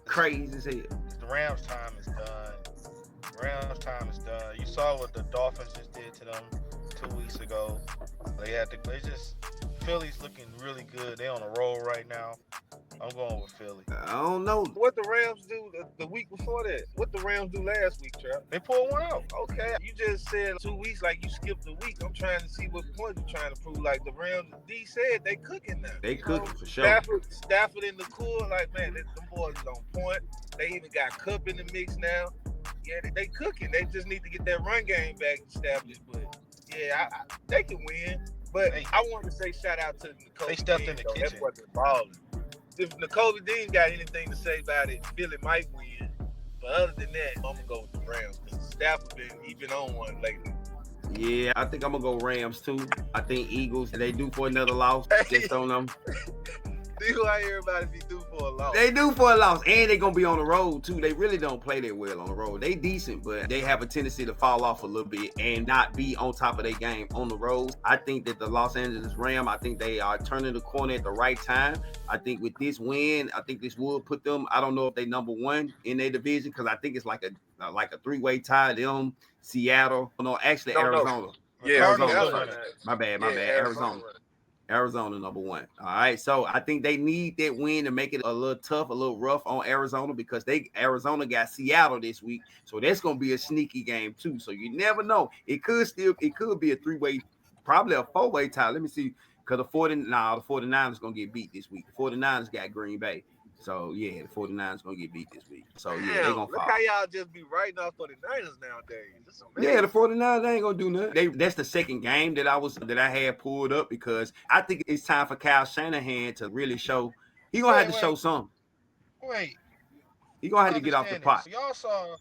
Crazy as hell. The Rams' time is done. Rams' time is done. You saw what the Dolphins just did to them 2 weeks ago. Philly's looking really good. They on a roll right now. I'm going with Philly. I don't know. What the Rams do the week before that? What the Rams do last week, Trap? They pulled one out. Okay. You just said 2 weeks like you skipped a week. I'm trying to see what point you're trying to prove. Like the Rams, D said they cooking now. They cooking for sure. Stafford in the core, like, man, them boys is on point. They even got Cup in the mix now. Yeah, they cooking. They just need to get that run game back established. But yeah, they can win. But I want to say shout out to Nicole. They stepped in the kitchen. That's what they're balling. If Nicole Dean got anything to say about it, Philly might win. But other than that, I'm gonna go with the Rams. Stafford been on one lately. Yeah, I think I'm gonna go Rams too. I think Eagles, they due for another loss. Just on them. Do I hear about if he due for a loss? They due for a loss, and they gonna be on the road too. They really don't play that well on the road. They decent, but they have a tendency to fall off a little bit and not be on top of their game on the road. I think that the Los Angeles Rams, I think they are turning the corner at the right time. I think with this win, I think this would put them. I don't know if they number one in their division because I think it's like a three-way tie. Them, Seattle, Arizona. No. Yeah, Arizona. My bad. Arizona number one. All right. So I think they need that win to make it a little tough, a little rough on Arizona because Arizona got Seattle this week. So that's gonna be a sneaky game too. So you never know. It could be a three-way, probably a four-way tie. Let me see. Because the 49ers gonna get beat this week. The 49ers got Green Bay. So yeah, the 49ers gonna get beat this week. So yeah, they're gonna fall. Look how y'all just be writing off 49ers nowadays. Yeah, the 49ers ain't gonna do nothing. That's the second game that I had pulled up because I think it's time for Kyle Shanahan to really show. He gonna have to show something. He gonna have to get off the pot. So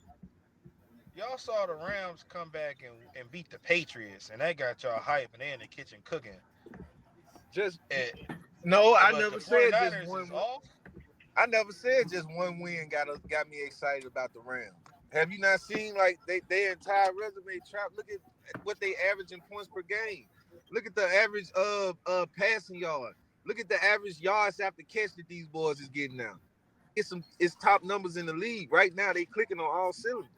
y'all saw the Rams come back and beat the Patriots, and that got y'all hype, and they in the kitchen cooking. I never said just one. I never said just one win got me excited about the Rams. Have you not seen like their entire resume? Trap. Look at what they average in points per game. Look at the average passing yard. Look at the average yards after catch that these boys is getting now. It's top numbers in the league right now. They clicking on all cylinders.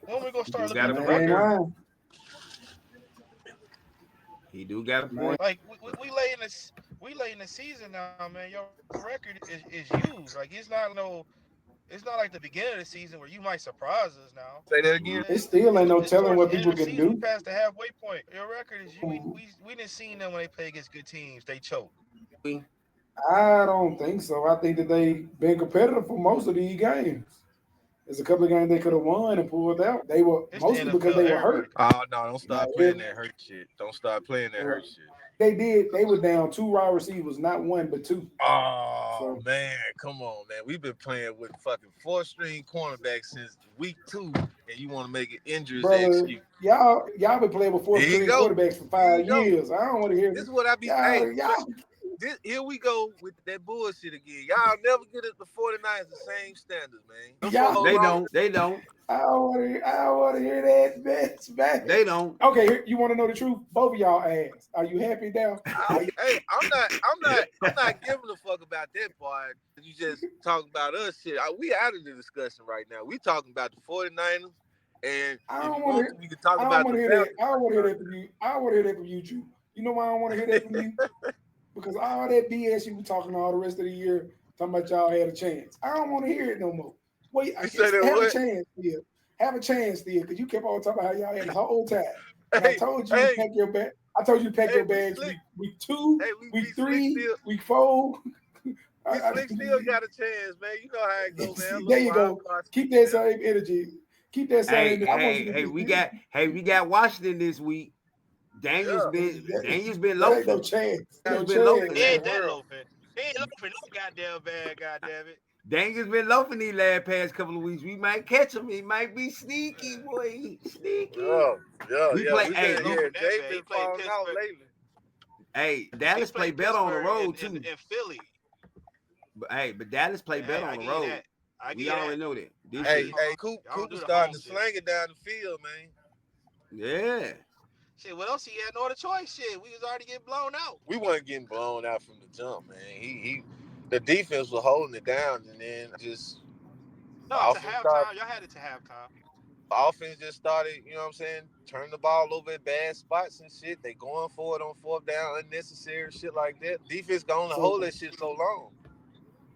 When we gonna start looking at the record? He do got a point. Like we late in the season now, man. Your record is huge. Like it's not like the beginning of the season where you might surprise us now. Say that again. It still ain't no telling what people can do. Past the halfway point. Your record is we didn't see them when they play against good teams. They choke. I don't think so. I think that they've been competitive for most of these games. There's a couple of games they could have won and pulled out. They were mostly because they were hurt. Oh no! Don't start playing that hurt shit. Don't start playing that hurt shit. They did. They were down 2 wide receivers, not 1 but 2. Oh man, come on, man. We've been playing with fucking 4-string cornerbacks since week 2, and you want to make it injuries excuse. Y'all been playing with 4-string quarterbacks for 5 years. I don't want to hear this. Is what I be saying. Here we go with that bullshit again. Y'all never get at the 49ers the same standards, man. They don't. I don't want to hear that, bitch. They don't. Okay, you want to know the truth? Both of y'all ass. Are you happy now? Hey, I'm not giving a fuck about that part. You just talking about us shit. We out of the discussion right now. We talking about the 49ers, and we can talk about the Falcons. I don't want to hear that from you. I don't want to hear that from you, Drew. You know why I don't want to hear that from you? Because all that BS you were talking all the rest of the year, talking about y'all had a chance. I don't want to hear it no more. Wait, have a chance still, because you kept on talking about how y'all had the whole time. I told you to pack your bag. I told you to pack your bags week 2, week 3, week 4. Slick still got a chance, man. You know how it goes, man. There you go. Keep that same energy. Keep that same. Hey, we got Washington this week. Daniel's been That low. ain't no chance. No He's been low. chance. He ain't that loafing. He ain't loafing no goddamn bad, goddamn it. Daniel's been loafing these past couple of weeks. We might catch him. He might be sneaky, boy. Sneaky. We play. Hey, Jay been falling out lately. Hey, Dallas play better on the road too. In Philly. But Dallas play better on the road. We already know that. Hey, Cooper starting to slang it down the field, man. Yeah. Shit, what else he had? No other choice. Shit, we was already getting blown out. We wasn't getting blown out from the jump, man. The defense was holding it down, and then just to halftime. Y'all had it to halftime. The offense just started, you know what I'm saying, turning the ball over at bad spots and shit. They going for it on fourth down, unnecessary shit like that. Defense can only hold that shit so long.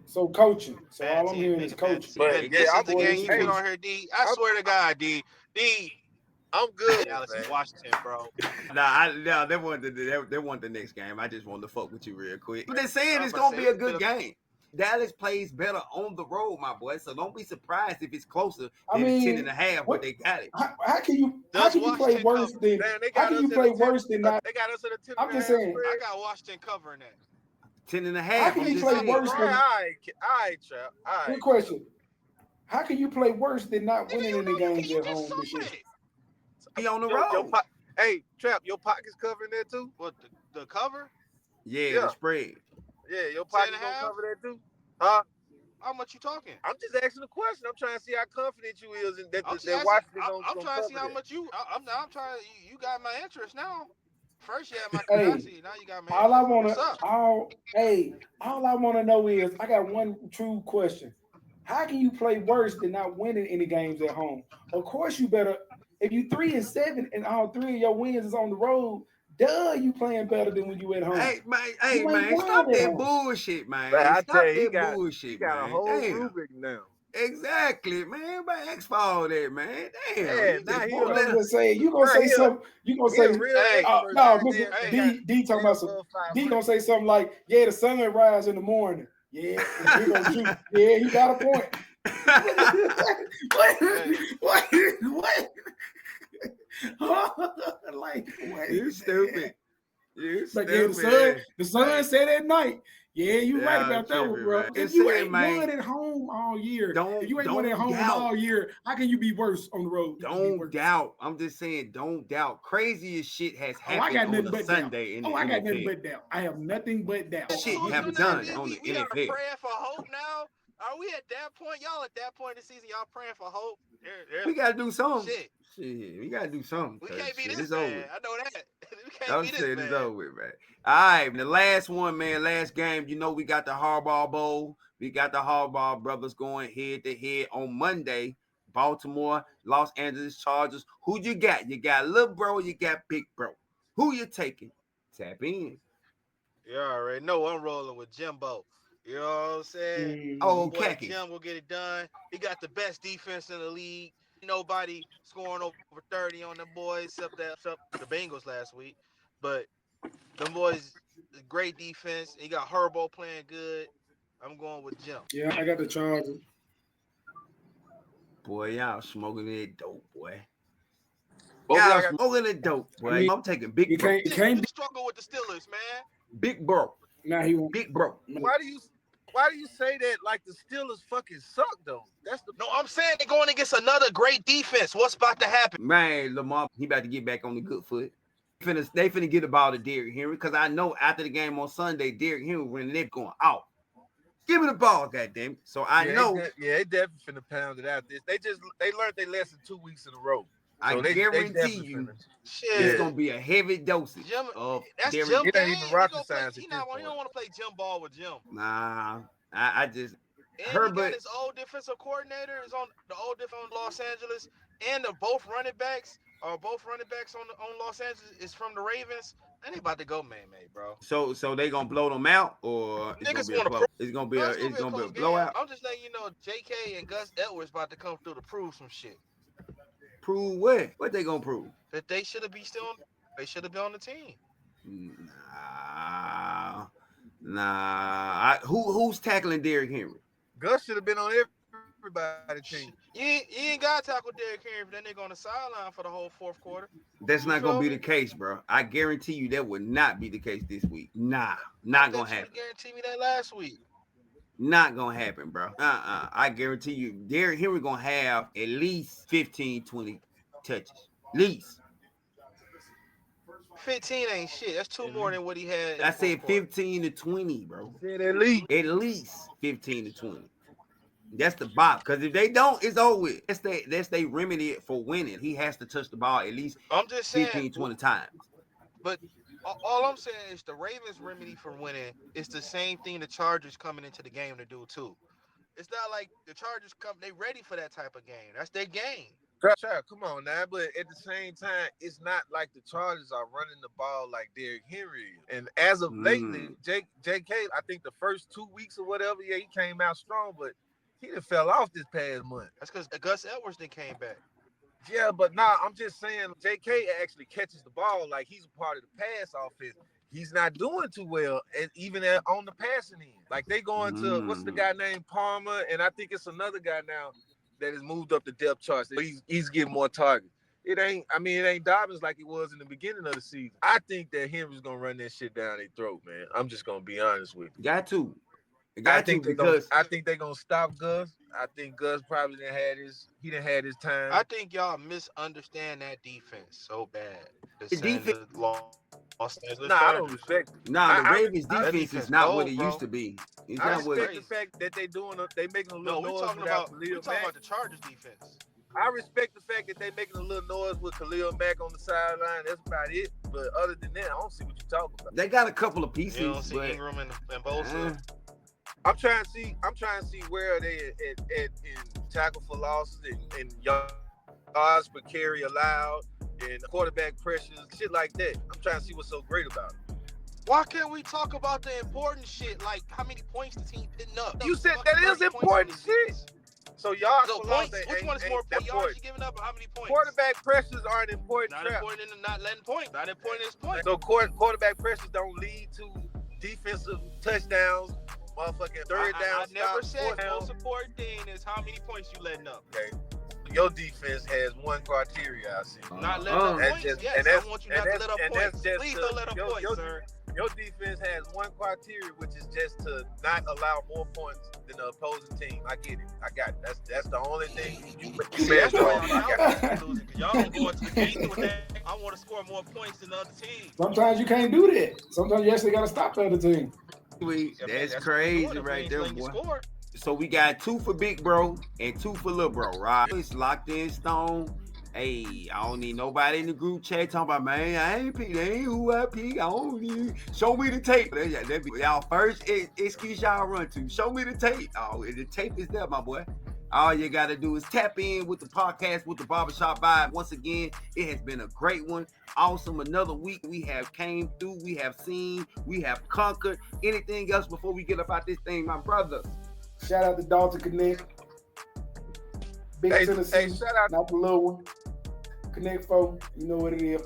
So coaching. So all I'm hearing is coaching. But this is the game you put on here, D. I swear to God, D. I'm good. Dallas and Washington, bro. Nah, they want the next game. I just wanted to fuck with you real quick. But they're saying it's gonna be a good game. Dallas plays better on the road, my boy. So don't be surprised if it's closer than 10.5, but they got it. How can you play worse than how can you play worse than not? They got us at a 10. I'm just saying. I got Washington covering that. 10.5. How can you play worse than? All right, Trap. All right. Good question. How can you play worse than not winning any games at home this year? Be on the road. Hey, Trap, your pocket's covering that too? What, the cover? Yeah, the spread. Yeah, your pocket's gonna cover that too? Huh? How much you talking? I'm just asking a question. I'm trying to see how confident you is in that Washington I'm trying to see how much you. I'm trying. You got my interest now. First you had my curiosity. Now you got my interest. All I want to know is I got one true question. How can you play worse than not winning any games at home? Of course you better. If you 3-7 and all 3 of your wins is on the road, you playing better than when you at home. Hey man, stop that bullshit, man. I tell you, bullshit, he got a whole rubric now. Exactly, man. But X for all that, man. Damn. Yeah, you gonna say something. You gonna say D talking about some. D gonna say something like, "Yeah, the sun rise in the morning." Yeah, he gonna shoot. Yeah, he got a point. What? Like what? You stupid. But yeah, the sun said at night. Yeah, you right about that one, bro. Right. If you ain't won at home all year, if you ain't won at home all year, how can you be worse on the road? Don't doubt. I'm just saying, don't doubt. Craziest shit has happened on a Sunday in the NFL. I got nothing but doubt. I have nothing but doubt. Shit have done on the we NFL. We praying for hope now. Are we at that point? Y'all at that point in the season, y'all praying for hope? We gotta do something. Shit, we gotta do something. We can't be this bad. I know that. We can't be this bad. It's over with, man. All right, the last one, man. Last game. You know we got the Harbaugh Bowl. We got the Harbaugh brothers going head to head on Monday. Baltimore, Los Angeles Chargers. Who you got? You got little bro. You got big bro. Who you taking? Tap in. You already know I'm rolling with Jimbo. You know what I'm saying? Khaki. Jim will get it done. He got the best defense in the league. Nobody scoring over 30 on them boys except the Bengals last week. But them boys, great defense. He got Herbo playing good. I'm going with Jim. Yeah, I got the Chargers. Boy, y'all smoking that dope, boy. Y'all smoking that dope, boy. I'm taking big bro. You can't struggle with the Steelers, man. Big bro. Nah, he won't. Big bro. Why do you say that like the Steelers fucking suck though? No, I'm saying they're going against another great defense. What's about to happen? Man, Lamar, he about to get back on the good foot. They finna get the ball to Derrick Henry because I know after the game on Sunday, Derrick Henry when they're going out. Give me the ball, goddamn. So I know. They definitely finna pound it out. They learned their lesson 2 weeks in a row. So I guarantee you, it's gonna be a heavy dosage of Derrick. It ain't even rocket science. He don't want to play Jim ball with Jim. Nah, I just Herbert. His old defensive coordinator is on the old defense on Los Angeles, and both running backs on Los Angeles is from the Ravens. And they about to go, man, bro. So they gonna blow them out, or it's gonna be a blowout. I'm just letting you know, J.K. and Gus Edwards about to come through to prove some shit. Prove what? What they gonna prove? That they should have been on the team. Nah. Who's tackling Derrick Henry? Gus should have been on every everybody team. You ain't got to tackle Derrick Henry for that nigga on the sideline for the whole fourth quarter. That's not gonna feel be me? the case, bro. I guarantee you that would not be the case this week. Nah, not gonna happen. You guaranteed me that last week. Not gonna happen, bro. I guarantee you, Derrick Henry gonna have at least 15, 20 touches. Least. 15 ain't shit. That's two more than what he had. In I the fourth said quarter. 15 to 20, bro. Said at least. At least 15 to 20. That's the box. Because if they don't, it's over with. That's they remedy for winning. He has to touch the ball at least I'm just saying 15, 20 times. But all I'm saying is the Ravens' remedy for winning is the same thing the Chargers coming into the game to do too. It's not like the Chargers they ready for that type of game. That's their game. Sure, come on now, but at the same time, it's not like the Chargers are running the ball like Derrick Henry. And as of lately, JK, I think the first 2 weeks or whatever, yeah, he came out strong, but he done fell off this past month. That's because Gus Edwards then came back. Yeah, but nah, I'm just saying JK actually catches the ball like he's a part of the pass offense. He's not doing too well, and even on the passing end. Like they going to what's the guy named Palmer, and I think it's another guy now that has moved up the depth charts. He's getting more targets. It ain't Dobbins like it was in the beginning of the season. I think that Henry's gonna run that shit down their throat, man. I'm just gonna be honest with you. Got to. I think they're gonna stop Gus. I think Gus probably didn't had his time. I think y'all misunderstand that defense so bad. The defense lost. Nah, I don't respect it. Nah, the Ravens defense is not what it used to be. It's I not what respect the fact that they making a little noise talking without about Khalil Mack. the Chargers defense. I respect the fact that they making a little noise with Khalil Mack on the sideline. That's about it. But other than that, I don't see what you're talking about. They got a couple of pieces. You don't see Ingram and Bosa. I'm trying to see where are they at in tackle for losses and yards per carry allowed and quarterback pressures, shit like that. I'm trying to see what's so great about it. Why can't we talk about the important shit, like how many points the team putting up? You said that is important shit. So yards for points, which one is more important? Yards you giving up, or how many points? Quarterback pressures aren't important. Not important in not letting points. Not important is points. So quarterback pressures don't lead to defensive touchdowns. Motherfucking third down. I never said the most important thing is how many points you letting up. Okay. Your defense has one criteria, I see. Not letting up points? Yes, I want you not to let up points. Please don't let up points, sir. Your defense has one criteria, which is just to not allow more points than the opposing team. I get it. I got it. That's the only thing you that's why y'all don't go into the game with that. I want to score more points than the other team. Sometimes you can't do that. Sometimes you actually got to stop the other team. That's crazy right there, boy. So we got 2 for Big Bro and 2 for Little Bro, right? It's locked in stone. Hey, I don't need nobody in the group chat talking about, man, I ain't pick. They ain't who I pick. I don't need. Show me the tape. That be y'all first excuse y'all run to. Show me the tape. Oh, the tape is there, my boy. All you got to do is tap in with the podcast, with the Barbershop Vibe. Once again, it has been a great one. Awesome. Another week we have came through. We have seen. We have conquered. Anything else before we get up out this thing, my brother? Shout out to Dalton Connect. Big Tennessee. Shout out. Not the little one. Connect folk. You know what it is.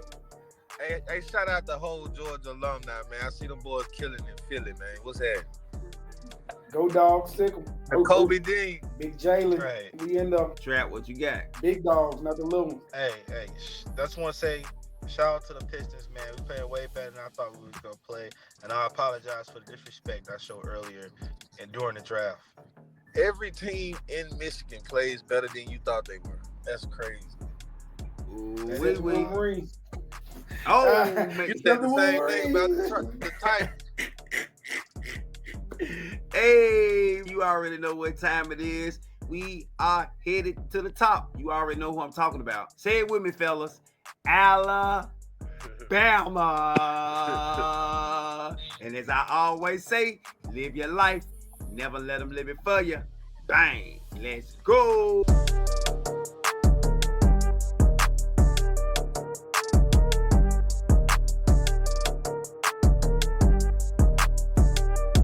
Hey, shout out the whole Georgia alumni, man. I see them boys killing in Philly, man. What's that? Go Dogs, sick 'em. Kobe Dink. Big Jalen. Right. We end up. Trap, what you got? Big dogs, not the little ones. Hey, just want to say shout out to the Pistons, man. We playing way better than I thought we was going to play. And I apologize for the disrespect I showed earlier and during the draft. Every team in Michigan plays better than you thought they were. That's crazy. Wolverine. Oh, you said the same thing about the Titans. Hey, you already know what time it is. We are headed to the top. You already know who I'm talking about. Say it with me, fellas. Alabama. And as I always say, live your life. Never let them live it for you. Bang. Let's go.